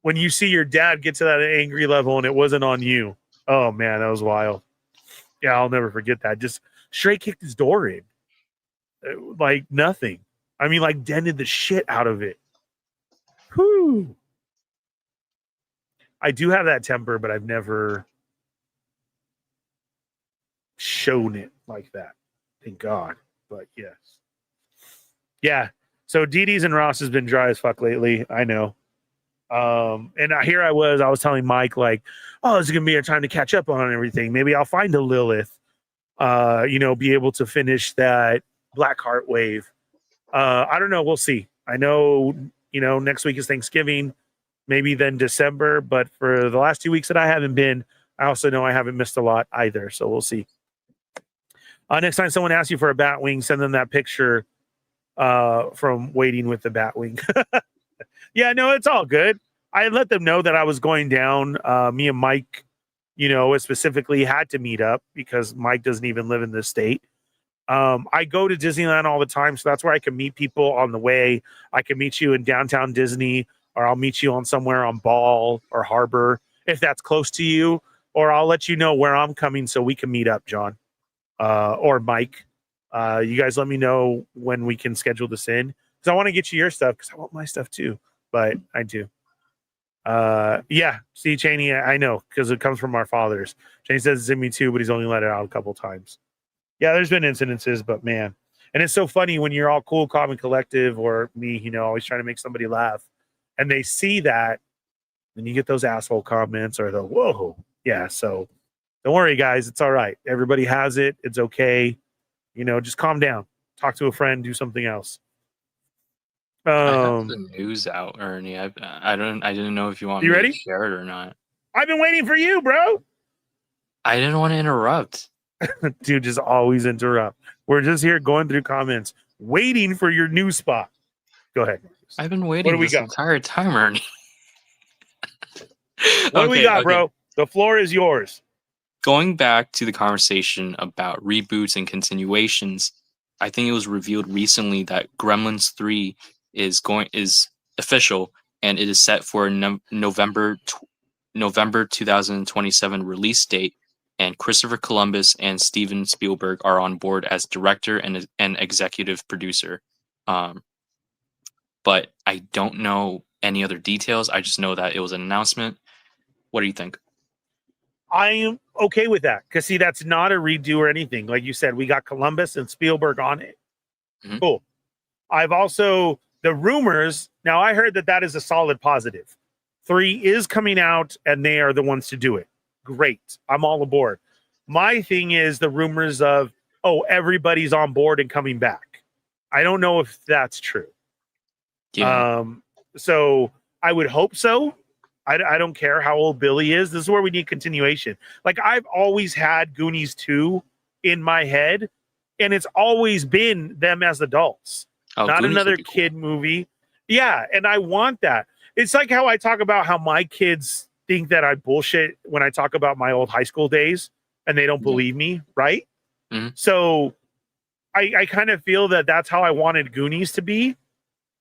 when you see your dad get to that angry level and it wasn't on you. Oh, man, that was wild. Yeah, I'll never forget that. Just straight kicked his door in. Like nothing. I mean, like dented the shit out of it. Whew. I do have that temper, but I've never shown it like that. Thank God. But yes. Yeah. So DD's and Ross has been dry as fuck lately. I know. And here I was telling Mike, like, oh, this is gonna be a time to catch up on everything. Maybe I'll find a Lilith, be able to finish that Blackheart wave. I don't know. We'll see. I know, next week is Thanksgiving, maybe then December, but for the last 2 weeks that I haven't been, I also know I haven't missed a lot either. So we'll see. Next time someone asks you for a bat wing, send them that picture from waiting with the bat wing. Yeah, no, it's all good. I let them know that I was going down. Me and Mike, specifically had to meet up because Mike doesn't even live in this state. I go to Disneyland all the time, so that's where I can meet people on the way. I can meet you in downtown Disney, or I'll meet you on somewhere on Ball or Harbor if that's close to you, or I'll let you know where I'm coming so we can meet up, John, or Mike. You guys let me know when we can schedule this in, because I want to get you your stuff, because I want my stuff too. But I do. Yeah. See, Cheney, I know, because it comes from our fathers. Cheney says it's in me too, but he's only let it out a couple times. Yeah, there's been incidences, but man. And it's so funny when you're all cool, calm, and collective, or me, always trying to make somebody laugh, and they see that, then you get those asshole comments or the whoa. Yeah. So don't worry, guys. It's all right. Everybody has it. It's okay. Just calm down. Talk to a friend. Do something else. I have the news out, Ernie. I didn't know if you want me ready? to share it or not. I've been waiting for you, bro. I didn't want to interrupt. Dude, just always interrupt. We're just here going through comments, waiting for your news spot. Go ahead. I've been waiting this entire time, Ernie. What do we got, bro? The floor is yours. Going back to the conversation about reboots and continuations, I think it was revealed recently that Gremlins 3 is official, and it is set for a November 2027 release date. And Christopher Columbus and Steven Spielberg are on board as director and executive producer. But I don't know any other details. I just know that it was an announcement. What do you think? I am okay with that, because see, that's not a redo or anything. Like you said, we got Columbus and Spielberg on it. Mm-hmm. Cool. I've also, the rumors, now I heard that is a solid positive. 3 is coming out and they are the ones to do it. Great. I'm all aboard. My thing is the rumors of, everybody's on board and coming back. I don't know if that's true. Yeah. So I would hope so. I don't care how old Billy is. This is where we need continuation. Like, I've always had Goonies 2 in my head, and it's always been them as adults, not Goonies another kid movie. Yeah, and I want that. It's like how I talk about how my kids think that I bullshit when I talk about my old high school days, and they don't believe me, right? Mm-hmm. So I kind of feel that that's how I wanted Goonies to be.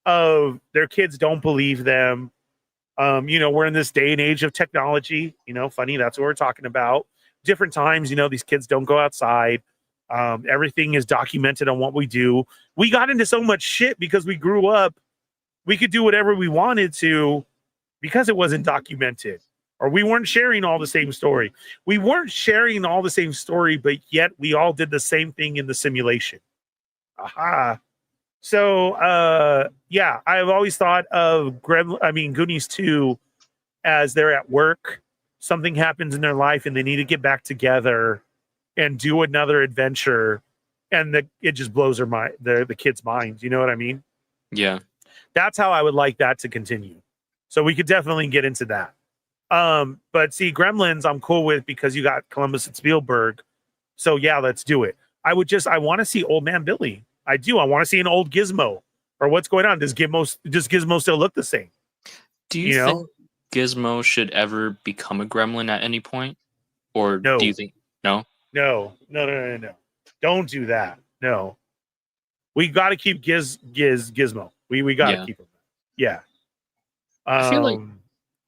Of their kids don't believe them. We're in this day and age of technology, funny, that's what we're talking about. Different times, these kids don't go outside. Everything is documented on what we do. We got into so much shit because we grew up. We could do whatever we wanted to because it wasn't documented, or we weren't sharing all the same story. We weren't sharing all the same story, but yet we all did the same thing in the simulation. Aha. So, I've always thought of Goonies 2 as they're at work. Something happens in their life and they need to get back together and do another adventure. And it just blows the kids' minds. You know what I mean? Yeah. That's how I would like that to continue. So we could definitely get into that. But see, Gremlins, I'm cool with, because you got Columbus and Spielberg. So yeah, let's do it. I want to see Old Man Billy. I do. I want to see an old Gizmo, or what's going on. Does Gizmo still look the same? Do you think Gizmo should ever become a gremlin at any point? Or no. Do you think no? No. Don't do that. No. We got to keep Gizmo. We got to keep him. Yeah. I feel like,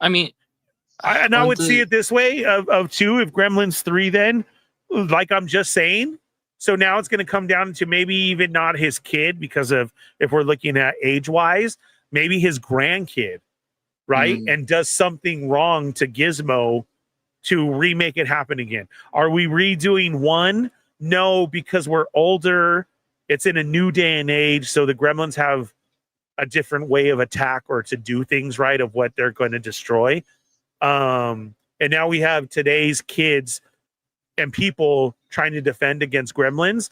I would see it this way of 2, if Gremlins 3, then, like I'm just saying. So now it's going to come down to maybe even not his kid, because of, if we're looking at age-wise, maybe his grandkid, right? And does something wrong to Gizmo to remake it happen again. Are we redoing 1? no, because we're older. It's in a new day and age, so the gremlins have a different way of attack or to do things, right, of what they're going to destroy. And now we have today's kids and people trying to defend against gremlins.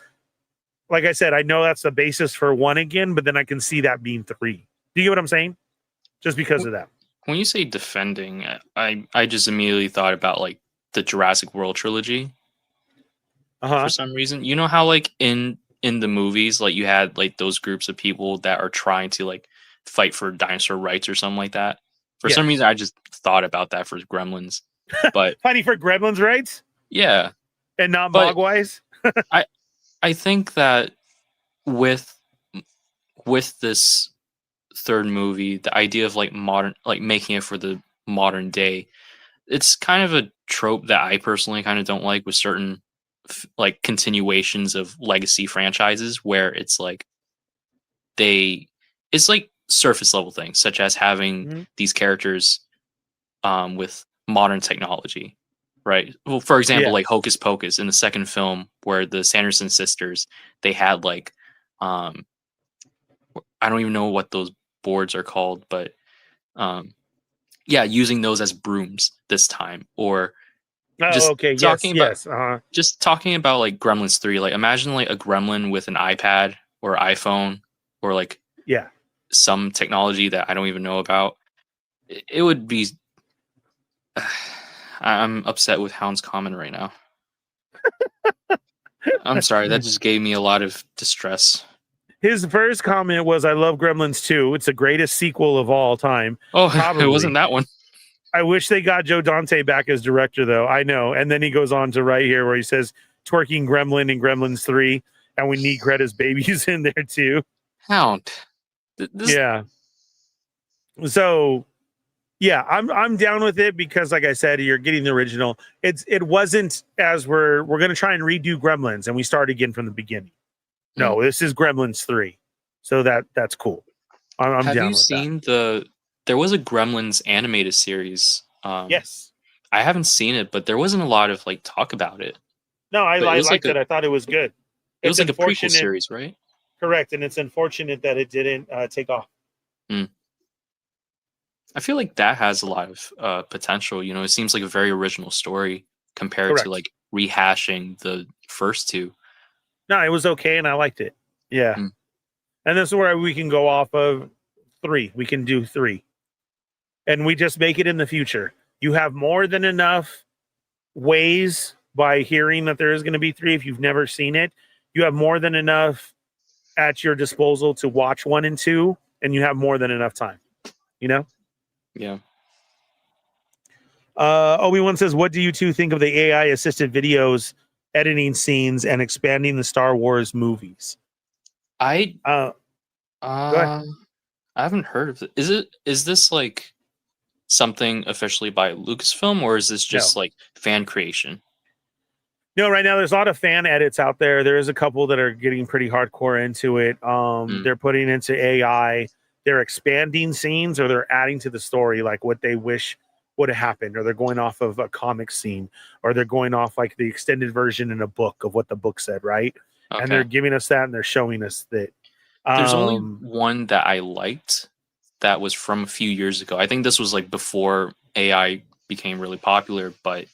Like I said, I know that's the basis for 1 again, but then I can see that being 3. Do you get what I'm saying? Just because of that. When you say defending, I just immediately thought about like the Jurassic World trilogy. For some reason, you know how like in the movies, like you had like those groups of people that are trying to like fight for dinosaur rights or something like that. For some reason, I just thought about that for Gremlins, but fighting for gremlins' rights, yeah, and not Mogwais. I think that with this third movie, the idea of like modern, like making it for the modern day, it's kind of a trope that I personally kind of don't like with certain like continuations of legacy franchises, where it's like it's like surface level things, such as having these characters with modern technology, right? Well, for example, like Hocus Pocus in the second film, where the Sanderson sisters, they had like I don't even know what those boards are called, but using those as brooms this time, or just talking about like Gremlins 3. Like imagine like a gremlin with an iPad or iPhone or like some technology that I don't even know about. It would be I'm upset with Hound's comment right now. I'm sorry, that just gave me a lot of distress. His first comment was, I love Gremlins 2. It's the greatest sequel of all time. Oh, probably. It wasn't that one. I wish they got Joe Dante back as director, though. I know. And then he goes on to write here where he says, twerking Gremlin in Gremlins 3. And we need Greta's babies in there, too. Hound. Yeah. So, yeah, I'm down with it because, like I said, you're getting the original. It wasn't as we're going to try and redo Gremlins and we start again from the beginning. No, this is Gremlins 3. So that's cool. I'm down with that. Have you seen there was a Gremlins animated series. Yes. I haven't seen it, but there wasn't a lot of like talk about it. No, I liked it. I thought it was good. It was like a prequel series, right? Correct. And it's unfortunate that it didn't take off. I feel like that has a lot of potential. You know, it seems like a very original story compared to like rehashing the first two. No, it was okay, and I liked it. Yeah. And this is where we can go off of 3. We can do 3. And we just make it in the future. You have more than enough ways by hearing that there is going to be 3. If you've never seen it, you have more than enough at your disposal to watch 1 and 2, and you have more than enough time. You know? Yeah. Obi-Wan says, what do you two think of the AI assisted videos, editing scenes, and expanding the Star Wars movies? I haven't heard of it. Is this like something officially by Lucasfilm, or is this just like fan creation? No, right now there's a lot of fan edits out there. There is a couple that are getting pretty hardcore into it. They're putting into AI. They're expanding scenes, or they're adding to the story, like what they wish would have happened, or they're going off of a comic scene, or they're going off like the extended version in a book of what the book said, right? Okay. And they're giving us that, and they're showing us that. There's only one that I liked that was from a few years ago. I think this was like before AI became really popular, but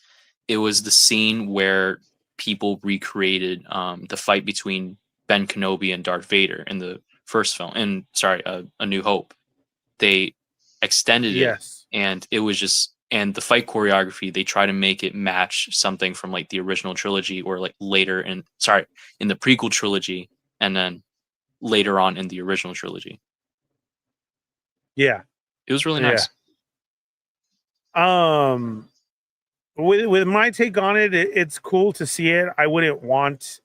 it was the scene where people recreated the fight between Ben Kenobi and Darth Vader in the first film. And sorry, A New Hope. They extended it, and it was just, and the fight choreography, they try to make it match something from like the original trilogy, or like later in the prequel trilogy, and then later on in the original trilogy. Yeah, it was really nice. With my take on it, it's cool to see it. I wouldn't want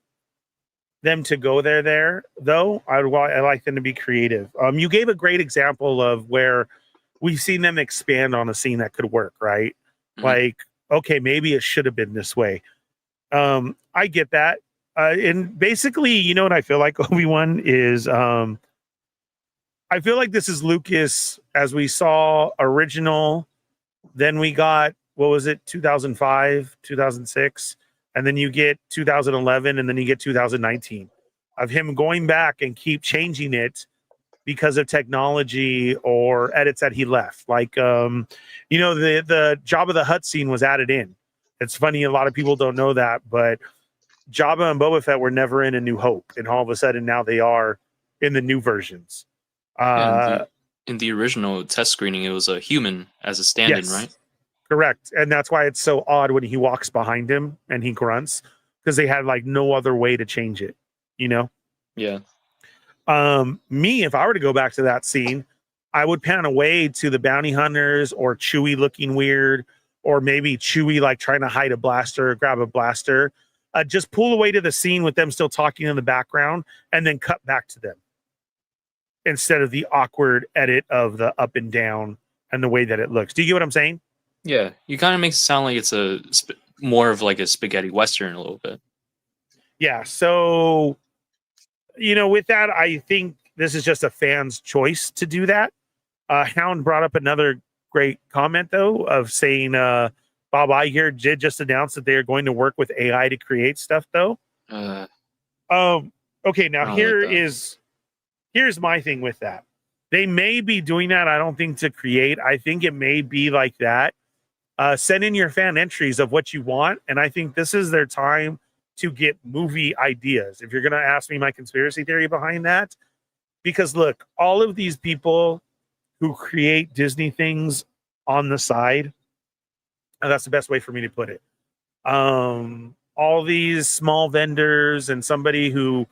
them to go there though. I like them to be creative. You gave a great example of where we've seen them expand on a scene that could work, right? Like, okay, maybe it should have been this way. I get that. And basically, you know what I feel like, Obi-Wan, is I feel like this is Lucas, as we saw original, then we got, what was it, 2005, 2006, and then you get 2011, and then you get 2019 of him going back and keep changing it because of technology or edits that he left. Like, the Jabba the Hutt scene was added in. It's funny, a lot of people don't know that, but Jabba and Boba Fett were never in A New Hope, and all of a sudden now they are in the new versions. In the original test screening, it was a human as a stand-in, Yes, right? correct. And that's why it's so odd when he walks behind him and he grunts, because they had like no other way to change it, Yeah. Me, if I were to go back to that scene, I would pan away to the bounty hunters or Chewie looking weird, or maybe Chewie like trying to hide a blaster, grab a blaster. Just pull away to the scene with them still talking in the background, and then cut back to them instead of the awkward edit of the up and down and the way that it looks. Do you get what I'm saying? Yeah, you kind of makes it sound like it's more of like a spaghetti western a little bit. Yeah. So, with that, I think this is just a fan's choice to do that. Hound brought up another great comment, though, of saying Bob Iger did just announce that they are going to work with AI to create stuff, though. Okay, now here's my thing with that. They may be doing that, I don't think to create. I think it may be like that. Send in your fan entries of what you want, and I think this is their time to get movie ideas. If you're going to ask me my conspiracy theory behind that, because look, all of these people who create Disney things on the side, and that's the best way for me to put it. All these small vendors and somebody who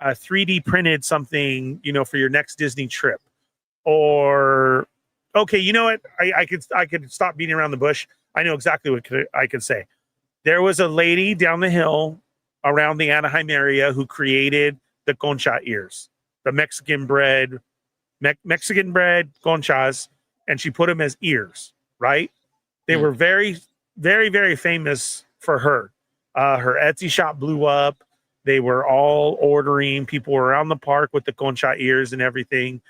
3D printed something, for your next Disney trip, or okay, you know what? I could stop beating around the bush. I know exactly what I could say. There was a lady down the hill around the Anaheim area who created the concha ears, the Mexican bread conchas, and she put them as ears, right? They were very, very, very famous for her. Her Etsy shop blew up. They were all ordering. People were around the park with the concha ears and everything.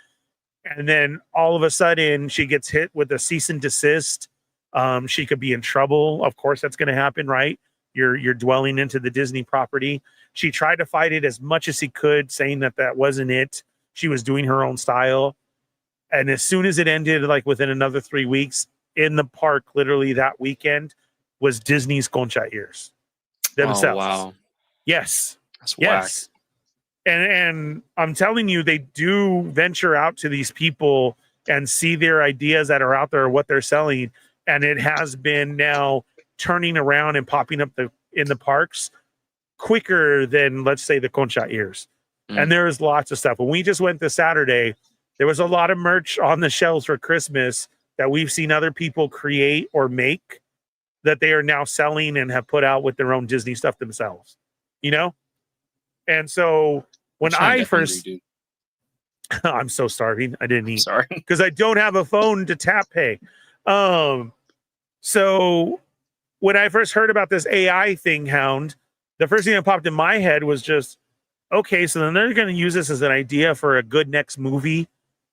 And then all of a sudden she gets hit with a cease and desist. She could be in trouble. Of course, that's going to happen, right? You're dwelling into the Disney property. She tried to fight it as much as she could, saying that wasn't it. She was doing her own style. And as soon as it ended, like within another 3 weeks, in the park, literally that weekend, was Disney's concha ears themselves. Oh, wow. Yes. That's whack. Yes. And I'm telling you, they do venture out to these people and see their ideas that are out there, what they're selling. And it has been now turning around and popping up in the parks quicker than, let's say, the concha ears. And there's lots of stuff. When we just went this Saturday, there was a lot of merch on the shelves for Christmas that we've seen other people create or make that they are now selling and have put out with their own Disney stuff themselves, And so when I first, I'm so starving. I didn't eat. Sorry. Because I don't have a phone to tap pay. So when I first heard about this AI thing, Hound, the first thing that popped in my head was just, okay, so then they're going to use this as an idea for a good next movie.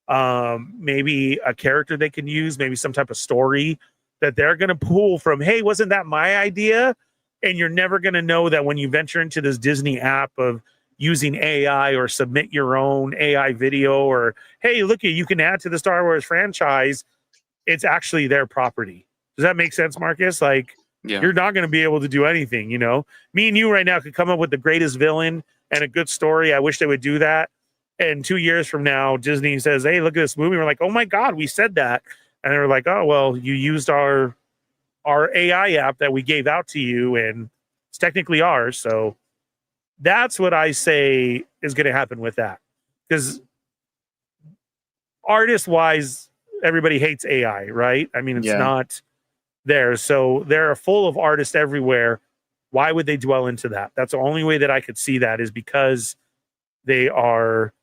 Maybe a character they can use, maybe some type of story that they're going to pull from, hey, wasn't that my idea? And you're never going to know that when you venture into this Disney app of using AI or submit your own AI video, or, hey, look, you can add to the Star Wars franchise. It's actually their property. Does that make sense, Marcus? Like, you're not going to be able to do anything, Me and you right now could come up with the greatest villain and a good story. I wish they would do that. And 2 years from now, Disney says, hey, look at this movie. We're like, oh my God, we said that. And they were like, oh, well, you used our AI app that we gave out to you, and it's technically ours. So that's what I say is going to happen with that. Because artist-wise, everybody hates AI, right? I mean, it's not there. So they're full of artists everywhere. Why would they dwell into that? That's the only way that I could see that, is because they are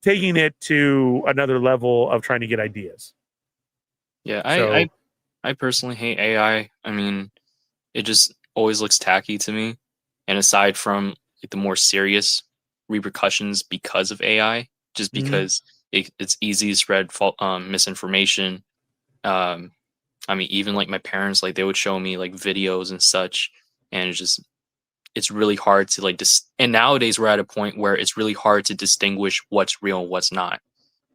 taking it to another level of trying to get ideas. Yeah, I personally hate AI. I mean, it just always looks tacky to me. And aside from like the more serious repercussions because of AI, just because it's easy to spread misinformation. I mean, even like my parents, like they would show me like videos and such and it's really hard to like and nowadays we're at a point where it's really hard to distinguish what's real and what's not,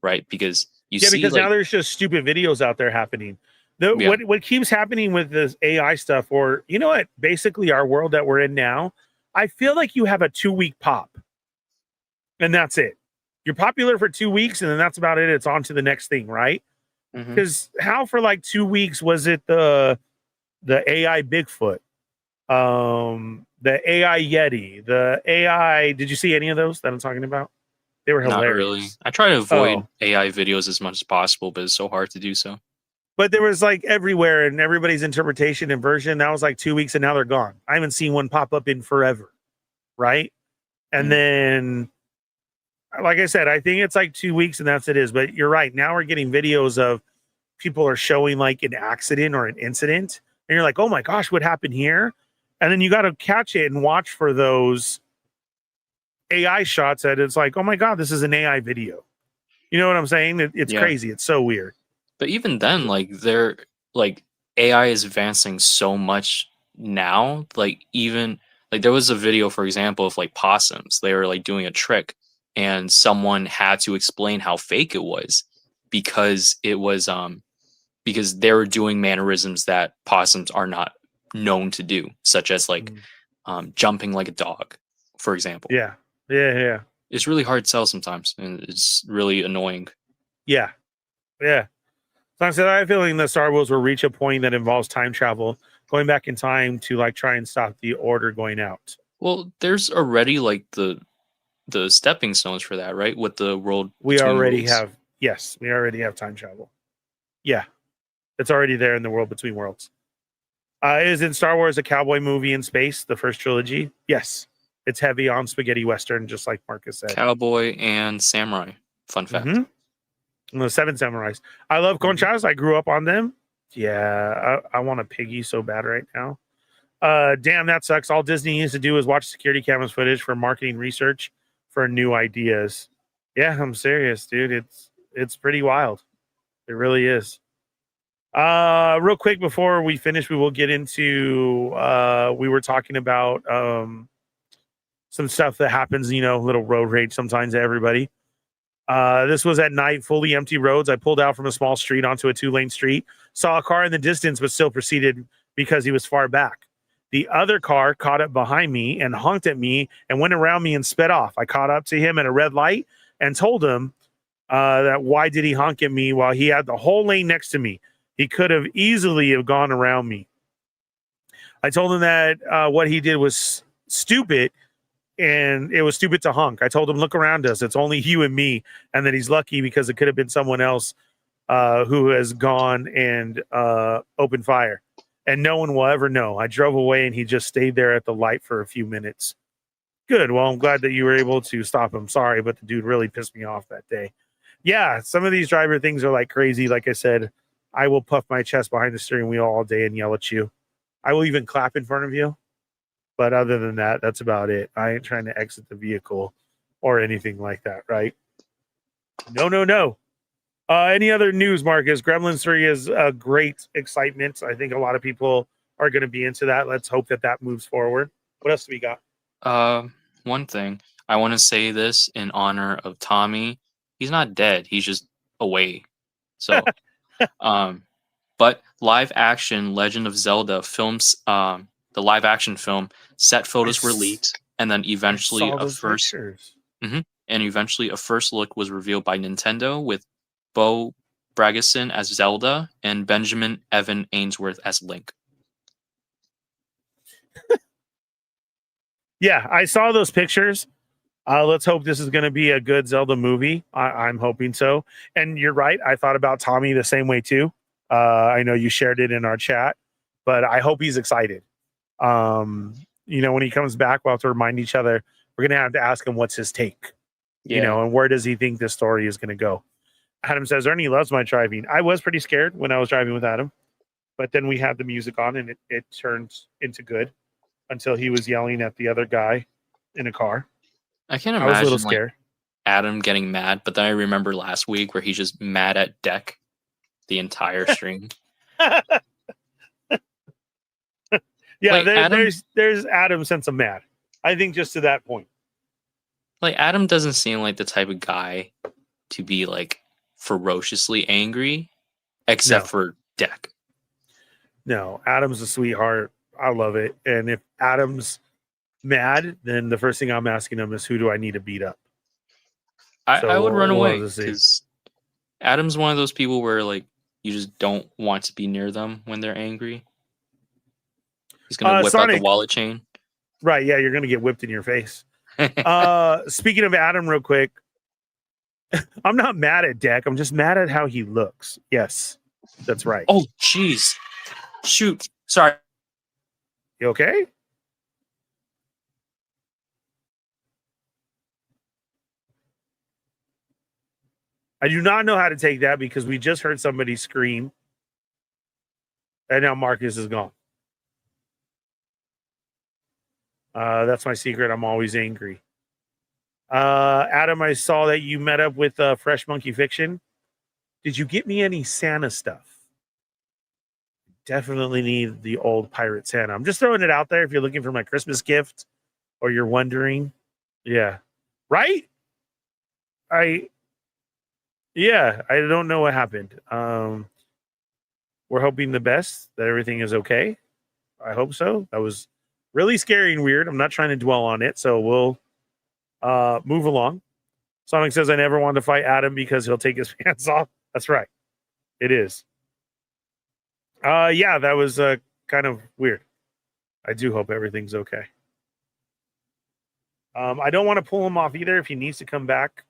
right? Because because now there's just stupid videos out there happening. What keeps happening with this AI stuff, or you know what, basically our world that we're in now, I feel like you have a 2-week pop, and that's it. You're popular for 2 weeks, and then that's about it. It's on to the next thing, right? Because how for like 2 weeks was it the AI Bigfoot, the AI Yeti, the AI? Did you see any of those that I'm talking about? They were hilarious. Not really. I try to avoid AI videos as much as possible, but it's so hard to do so. But there was like everywhere, and everybody's interpretation and version. That was like 2 weeks, and now they're gone. I haven't seen one pop up in forever, right? And then, like I said, I think it's like 2 weeks, and that's it is. But you're right. Now we're getting videos of people are showing like an accident or an incident, and you're like, oh my gosh, what happened here? And then you got to catch it and watch for those AI shots that it's like, oh my God, this is an AI video. You know what I'm saying? It's crazy. It's so weird. But even then, like AI is advancing so much now. Like even like there was a video, for example, of like possums. They were like doing a trick, and someone had to explain how fake it was because it was because they were doing mannerisms that possums are not known to do, such as like jumping like a dog, for example. Yeah. It's really hard to tell sometimes, and it's really annoying. Yeah. So I said, I have a feeling the Star Wars will reach a point that involves time travel, going back in time to like try and stop the Order going out. Well, there's already like the stepping stones for that, right? With the world. We already have time travel. Yeah. It's already there in the world between worlds. Is in Star Wars a cowboy movie in space, the first trilogy? Yes. It's heavy on spaghetti western, just like Marcus said. Cowboy and samurai. Fun fact. The 7 Samurais. I love conchas. I grew up on them. Yeah, I want a piggy so bad right now. Damn, that sucks. All Disney needs to do is watch security cameras footage for marketing research for new ideas. Yeah, I'm serious, dude. It's pretty wild. It really is. Real quick before we finish, we will get into we were talking about some stuff that happens, little road rage sometimes to everybody. This was at night, fully empty roads. I pulled out from a small street onto a 2-lane street, saw a car in the distance, but still proceeded because he was far back. The other car caught up behind me and honked at me and went around me and sped off. I caught up to him at a red light and told him that why did he honk at me while he had the whole lane next to me? He could have easily have gone around me. I told him that what he did was stupid, and it was stupid to honk. I told him, look around us. It's only you and me. And that he's lucky because it could have been someone else who has gone and opened fire. And no one will ever know. I drove away, and he just stayed there at the light for a few minutes. Good. Well, I'm glad that you were able to stop him. Sorry, but the dude really pissed me off that day. Yeah, some of these driver things are like crazy. Like I said, I will puff my chest behind the steering wheel all day and yell at you. I will even clap in front of you. But other than that, that's about it. I ain't trying to exit the vehicle or anything like that, right? No. Any other news, Marcus? Gremlins 3 is a great excitement. I think a lot of people are going to be into that. Let's hope that moves forward. What else do we got? One thing. I want to say this in honor of Tommy. He's not dead. He's just away. So, but live action Legend of Zelda films, the live action film set photos were leaked, and then eventually a first look was revealed by Nintendo with Bo Bragason as Zelda and Benjamin Evan Ainsworth as Link. Yeah, I saw those pictures. Let's hope this is going to be a good Zelda movie. I'm hoping so. And you're right. I thought about Tommy the same way too. I know you shared it in our chat, but I hope he's excited. When he comes back, we'll have to remind each other. We're going to have to ask him what's his take, and where does he think this story is going to go? Adam says, Ernie loves my driving. I was pretty scared when I was driving with Adam, but then we had the music on and it turned into good until he was yelling at the other guy in a car. I can't imagine I was a little scared. Adam getting mad, but then I remember last week where he's just mad at Deck the entire stream. Yeah, Like, there's Adam sense of mad. I think just to that point. Like, Adam doesn't seem like the type of guy to be like ferociously angry, except No. for Deck. No, Adam's a sweetheart. I love it. And if Adam's mad, then the first thing I'm asking him is, who do I need to beat up? I would run we'll away have to see. because Adam's one of those people where like you just don't want to be near them when they're angry. He's gonna whip out the Sonic. wallet chain. Right, yeah, you're gonna get whipped in your face. Speaking of Adam, real quick, I'm not mad at Deck. I'm just mad at how he looks. Yes, that's right. Oh, jeez. Shoot. Sorry. You okay? I do not know how to take that because we just heard somebody scream. And now Marcus is gone. That's my secret. I'm always angry. Adam, I saw that you met up with Fresh Monkey Fiction. Did you get me any Santa stuff? Definitely need the old Pirate Santa. I'm just throwing it out there if you're looking for my Christmas gift or you're wondering. Yeah. Right? I don't know what happened. We're hoping the best, that everything is okay. I hope so. That was really scary and weird. I'm not trying to dwell on it, so we'll move along. Sonic says, I never wanted to fight Adam because he'll take his pants off. That's right. It is. Yeah, that was kind of weird. I do hope everything's okay. I don't want to pull him off either if he needs to come back.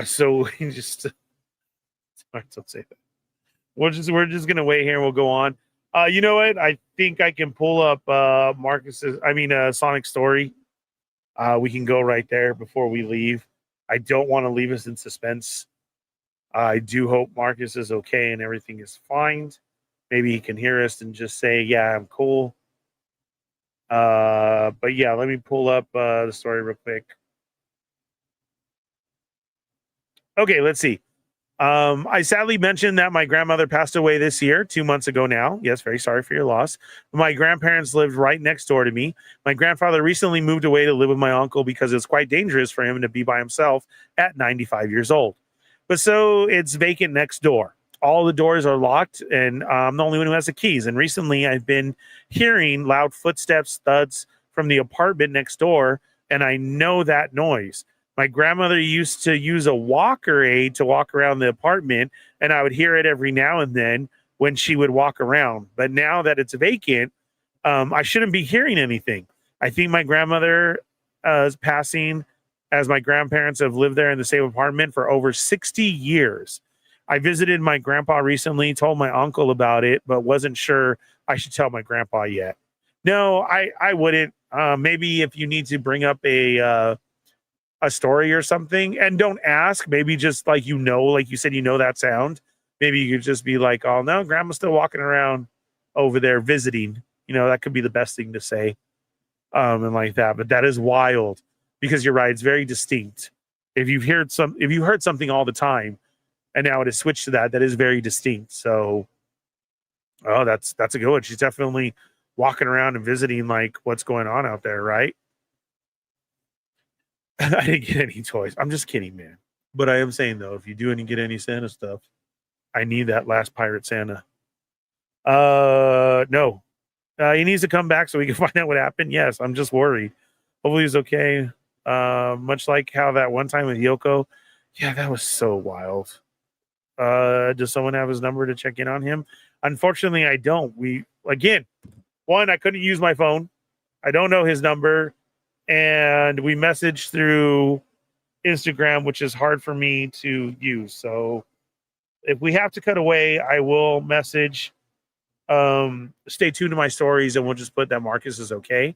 So we just don't say that. We're just gonna wait here and we'll go on. You know what? I think I can pull up Sonic's story. We can go right there before we leave. I don't want to leave us in suspense. I do hope Marcus is okay and everything is fine. Maybe he can hear us and just say, yeah, I'm cool. But yeah, let me pull up the story real quick. Okay, let's see. I sadly mentioned that my grandmother passed away this year, 2 months ago now. Yes, very sorry for your loss. My grandparents lived right next door to me. My grandfather recently moved away to live with my uncle because it's quite dangerous for him to be by himself at 95 years old. But so it's vacant next door. All the doors are locked, and I'm the only one who has the keys. And recently I've been hearing loud footsteps, thuds from the apartment next door, and I know that noise. My grandmother used to use a walker aid to walk around the apartment, and I would hear it every now and then when she would walk around. But now that it's vacant, I shouldn't be hearing anything. I think my grandmother is passing, as my grandparents have lived there in the same apartment for over 60 years. I visited my grandpa recently, told my uncle about it, but wasn't sure I should tell my grandpa yet. No, I wouldn't. Maybe if you need to bring up a story or something, and don't ask, maybe just like you said, that sound. Maybe you could just be like, oh no, grandma's still walking around over there visiting. That could be the best thing to say. And like that. But that is wild because you're right, it's very distinct. If you heard something all the time and now it has switched to that is very distinct. So that's a good one. She's definitely walking around and visiting like what's going on out there, right? I didn't get any toys. I'm just kidding, man. But I am saying though, if you do get any Santa stuff, I need that last Pirate Santa. No. He needs to come back so we can find out what happened. Yes, I'm just worried. Hopefully he's okay. Much like how that one time with Yoko. Yeah, that was so wild. Does someone have his number to check in on him? Unfortunately, I don't. I couldn't use my phone. I don't know his number. And we messaged through Instagram, which is hard for me to use. So if we have to cut away, I will message. Stay tuned to my stories and we'll just put that Marcus is okay.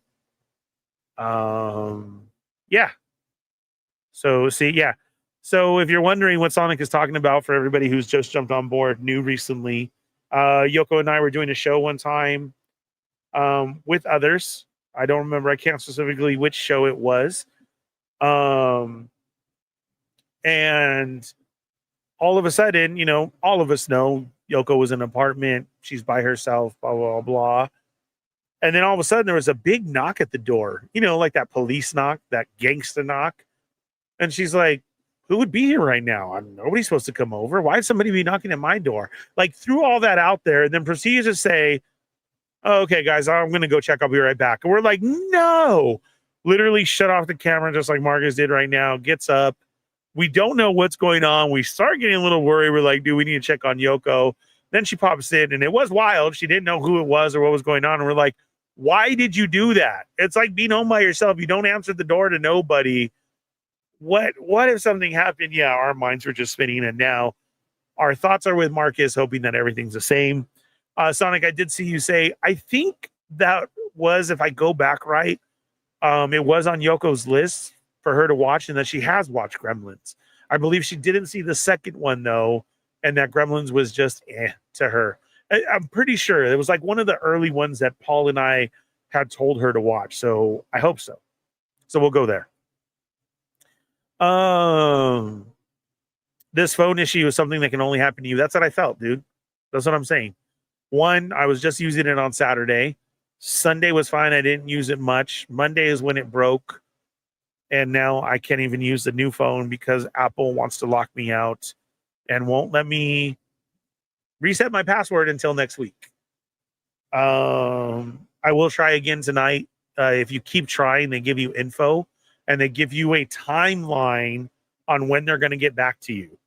Yeah. So see, yeah. So if you're wondering what Sonic is talking about, for everybody who's just jumped on board new recently, Yoko and I were doing a show one time with others. I don't remember. I can't specifically which show it was. And all of a sudden, all of us know Yoko was in an apartment. She's by herself, blah, blah, blah. And then all of a sudden there was a big knock at the door, you know, like that police knock, that gangster knock. And she's like, who would be here right now? Nobody's supposed to come over. Why would somebody be knocking at my door? Like, threw all that out there and then proceeds to say, oh, okay, guys, I'm going to go check. I'll be right back. And we're like, no, literally shut off the camera just like Marcus did right now. Gets up. We don't know what's going on. We start getting a little worried. We're like, dude, we need to check on Yoko. Then she pops in and it was wild. She didn't know who it was or what was going on. And we're like, why did you do that? It's like being home by yourself. You don't answer the door to nobody. What if something happened? Yeah, our minds were just spinning. And now our thoughts are with Marcus, hoping that everything's the same. Sonic, I did see you say, I think that was, if I go back right, it was on Yoko's list for her to watch and that she has watched Gremlins. I believe she didn't see the second one, though, and that Gremlins was just to her. I'm pretty sure it was like one of the early ones that Paul and I had told her to watch. So I hope so. So we'll go there. This phone issue is something that can only happen to you. That's what I felt, dude. That's what I'm saying. One, I was just using it on Saturday. Sunday was fine. I didn't use it much. Monday is when it broke. And now I can't even use the new phone because Apple wants to lock me out and won't let me reset my password until next week. I will try again tonight. If you keep trying, they give you info and they give you a timeline on when they're going to get back to you.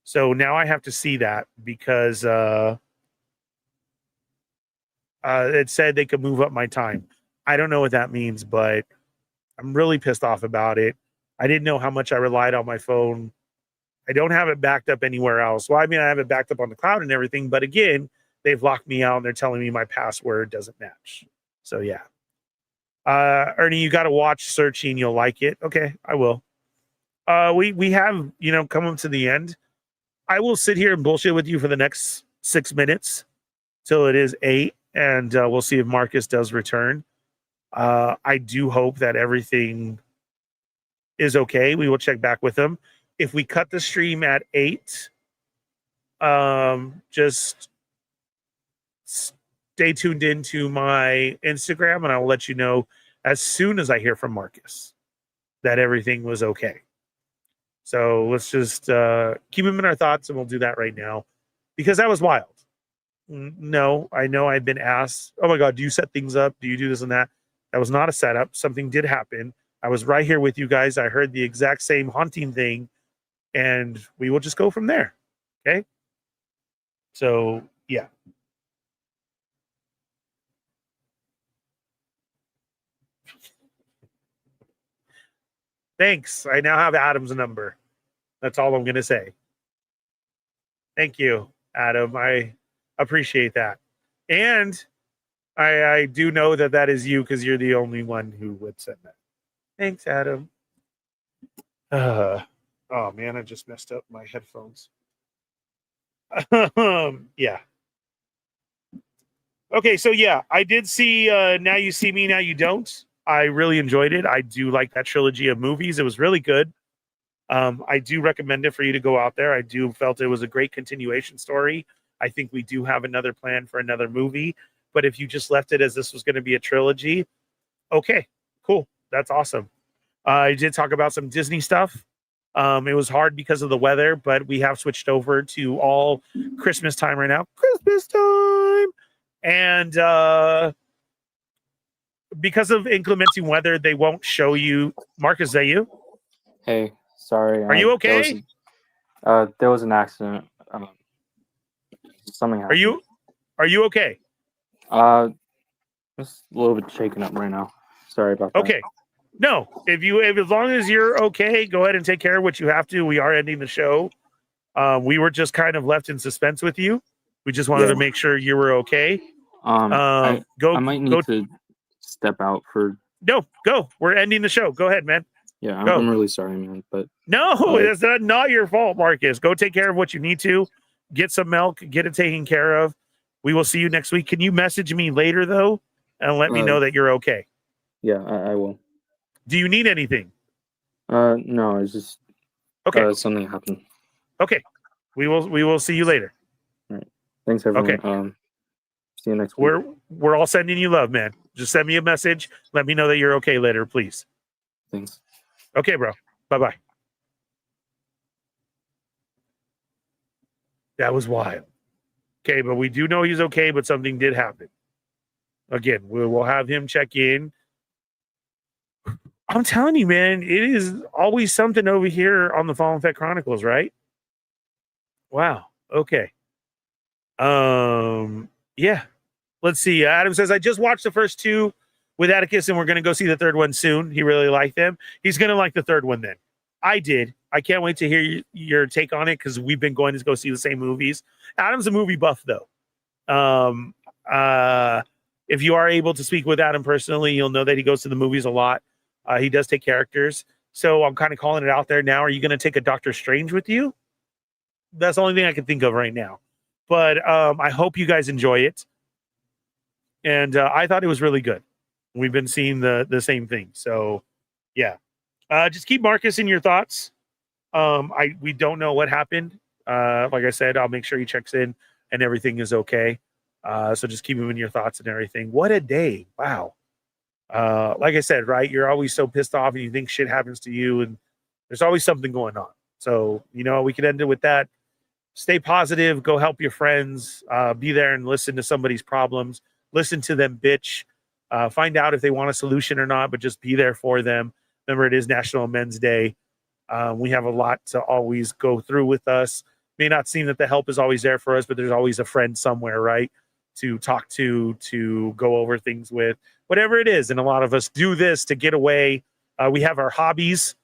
So now I have to see that because it said they could move up my time. I don't know what that means, but I'm really pissed off about it. I didn't know how much I relied on my phone. I don't have it backed up anywhere else. Well, I mean, I have it backed up on the cloud and everything, but again, they've locked me out and they're telling me my password doesn't match. So yeah. Ernie, you got to watch Searching. You'll like it. Okay, I will. We have, come up to the end. I will sit here and bullshit with you for the next 6 minutes till it is 8, and we'll see if Marcus does return. I do hope that everything is okay. We will check back with him. If we cut the stream at 8, just stay tuned into my Instagram, and I'll let you know as soon as I hear from Marcus that everything was okay. So let's just keep him in our thoughts, and we'll do that right now because that was wild. No, I know I've been asked, oh my God, do you set things up? Do you do this and that? That was not a setup. Something did happen. I was right here with you guys. I heard the exact same haunting thing, and we will just go from there. Okay? So, yeah. Thanks. I now have Adam's number. That's all I'm going to say. Thank you, Adam. I appreciate that. And I do know that that is you because you're the only one who would send that. Thanks, Adam. Oh, man, I just messed up my headphones. Yeah. Okay, so yeah, I did see Now You See Me, Now You Don't. I really enjoyed it. I do like that trilogy of movies. It was really good. I do recommend it for you to go out there. I do felt it was a great continuation story. I think we do have another plan for another movie. But if you just left it as this was going to be a trilogy, okay, cool. That's awesome. I did talk about some Disney stuff. It was hard because of the weather, but we have switched over to all Christmas time right now. Christmas time! And because of inclemency weather, they won't show you. Mark, is that you? Hey, sorry. Are you okay? There was an accident. Something happened. Are you okay? Just a little bit shaken up right now. Sorry about that. Okay. No, if as long as you're okay, go ahead and take care of what you have to. We are ending the show. We were just kind of left in suspense with you. We just wanted to make sure you were okay. I might need to step out for. No, go. We're ending the show. Go ahead, man. Yeah, I'm really sorry, man. But no, it's not your fault, Marcus. Go take care of what you need to. Get some milk. Get it taken care of. We will see you next week. Can you message me later, though, and let me know that you're okay? Yeah, I will. Do you need anything? No, it's just something happened. Okay, we will see you later. All right. Thanks, everyone. Okay. See you next week. We're all sending you love, man. Just send me a message. Let me know that you're okay later, please. Thanks. Okay, bro. Bye-bye. That was wild. Okay, but we do know he's okay, but something did happen. Again, we'll have him check in. I'm telling you, man, it is always something over here on the Fallen Fett Chronicles, right? Wow. Okay. Yeah. Let's see. Adam says, I just watched the first two with Atticus, and we're going to go see the third one soon. He really liked them. He's going to like the third one then. I did. I can't wait to hear your take on it because we've been going to go see the same movies. Adam's a movie buff, though. If you are able to speak with Adam personally, you'll know that he goes to the movies a lot. He does take characters. So I'm kind of calling it out there now. Are you going to take a Doctor Strange with you? That's the only thing I can think of right now. But I hope you guys enjoy it. And I thought it was really good. We've been seeing the same thing. So, yeah. Just keep Marcus in your thoughts. We don't know what happened. Like I said, I'll make sure he checks in and everything is okay. So just keep him in your thoughts and everything. What a day. Wow. Like I said, right? You're always so pissed off and you think shit happens to you and there's always something going on. So, we could end it with that. Stay positive. Go help your friends. Be there and listen to somebody's problems. Listen to them bitch. Find out if they want a solution or not, but just be there for them. Remember, it is National Men's Day. We have a lot to always go through with us. May not seem that the help is always there for us, but there's always a friend somewhere, right? To talk to go over things with, whatever it is. And a lot of us do this to get away. We have our hobbies,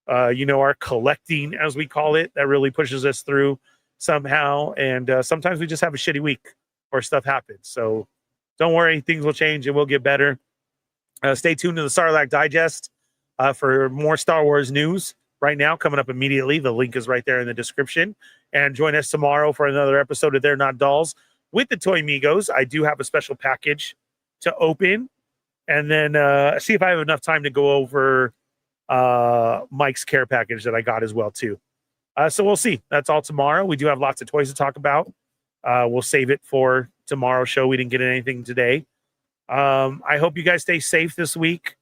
our collecting, as we call it, that really pushes us through somehow. And sometimes we just have a shitty week or stuff happens. So don't worry, things will change and we'll get better. Stay tuned to the Sarlacc Digest for more Star Wars news right now, coming up immediately. The link is right there in the description. And join us tomorrow for another episode of They're Not Dolls with the Toy Migos. I do have a special package to open. And then see if I have enough time to go over Mike's care package that I got as well, too. So we'll see. That's all tomorrow. We do have lots of toys to talk about. We'll save it for tomorrow's show. We didn't get anything today. I hope you guys stay safe this week.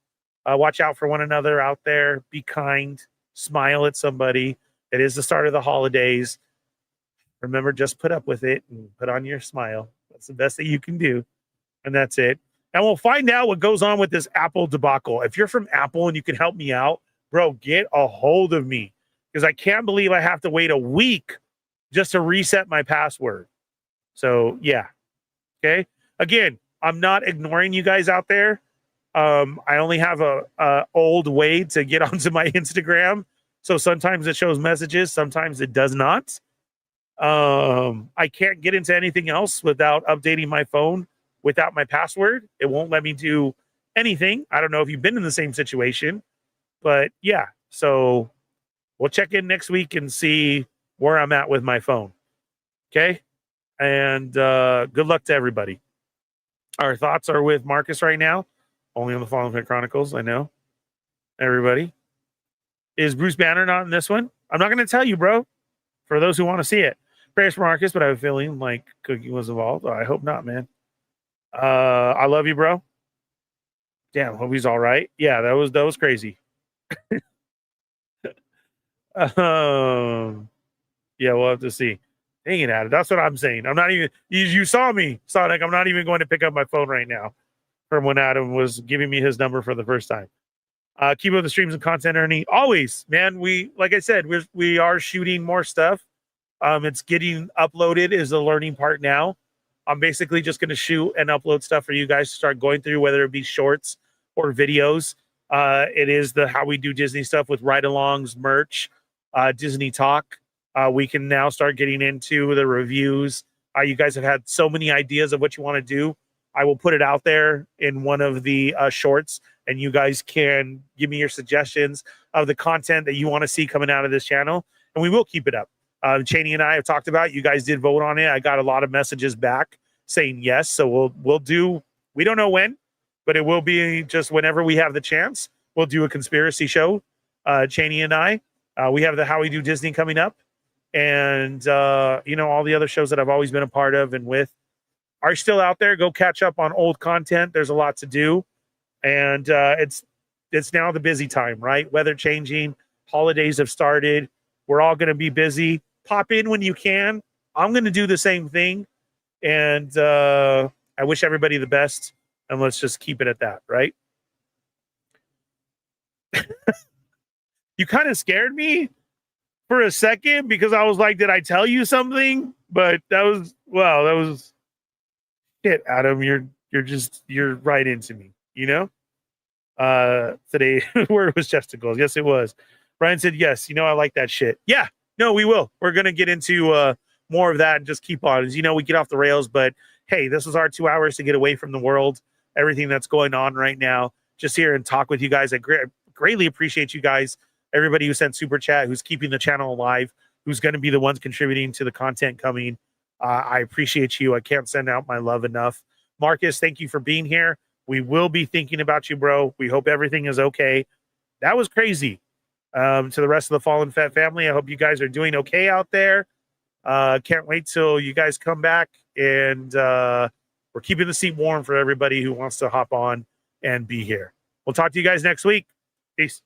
Watch out for one another out there. Be kind. Smile at somebody. It is the start of the holidays. Remember, just put up with it and put on your smile. That's the best that you can do. And that's it. And we'll find out what goes on with this Apple debacle. If you're from Apple and you can help me out, bro, get a hold of me. Because I can't believe I have to wait a week just to reset my password. So, yeah. Okay. Again, I'm not ignoring you guys out there. I only have a old way to get onto my Instagram. So sometimes it shows messages. Sometimes it does not. I can't get into anything else without updating my phone without my password. It won't let me do anything. I don't know if you've been in the same situation, but yeah. So we'll check in next week and see where I'm at with my phone. Okay. And good luck to everybody. Our thoughts are with Marcus right now, only on the Fallen Fett Chronicles. I know. Everybody. Is Bruce Banner not in this one? I'm not going to tell you, bro. For those who want to see it. Prayers for Marcus, but I have a feeling like Cookie was involved. I hope not, man. I love you, bro. Damn, hope he's all right. Yeah, that was crazy. Yeah, we'll have to see. Dang it, Adam. That's what I'm saying. I'm not even. You saw me, Sonic. I'm not even going to pick up my phone right now from when Adam was giving me his number for the first time. Keep up the streams and content, Ernie. Always, man. Like I said, we are shooting more stuff. It's getting uploaded is the learning part now. I'm basically just going to shoot and upload stuff for you guys to start going through, whether it be shorts or videos. It is the How We Do Disney stuff with ride-alongs, merch, Disney Talk. We can now start getting into the reviews. You guys have had so many ideas of what you want to do. I will put it out there in one of the shorts, and you guys can give me your suggestions of the content that you want to see coming out of this channel, and we will keep it up. Cheney and I have talked about it. You guys did vote on it. I got a lot of messages back saying yes, so we'll do. We don't know when, but it will be just whenever we have the chance. We'll do a conspiracy show. Cheney and I. We have the How We Do Disney coming up, and all the other shows that I've always been a part of and with. are still out there, go catch up on old content. There's a lot to do. And it's now the busy time, right? Weather changing, holidays have started. We're all going to be busy. Pop in when you can. I'm going to do the same thing. And I wish everybody the best. And let's just keep it at that, right? You kind of scared me for a second because I was like, did I tell you something? But that was shit, Adam. You're right into me, you know? Today, where was Chesticles? Yes, it was. Brian said, yes, I like that shit. Yeah, no, we will. We're going to get into more of that and just keep on. As you know, we get off the rails, but hey, this is our 2 hours to get away from the world, everything that's going on right now. Just here and talk with you guys. I greatly appreciate you guys. Everybody who sent super chat, who's keeping the channel alive, who's going to be the ones contributing to the content coming. I appreciate you. I can't send out my love enough. Marcus, thank you for being here. We will be thinking about you, bro. We hope everything is okay. That was crazy. To the rest of the Fallen Fett family, I hope you guys are doing okay out there. Can't wait till you guys come back. And we're keeping the seat warm for everybody who wants to hop on and be here. We'll talk to you guys next week. Peace.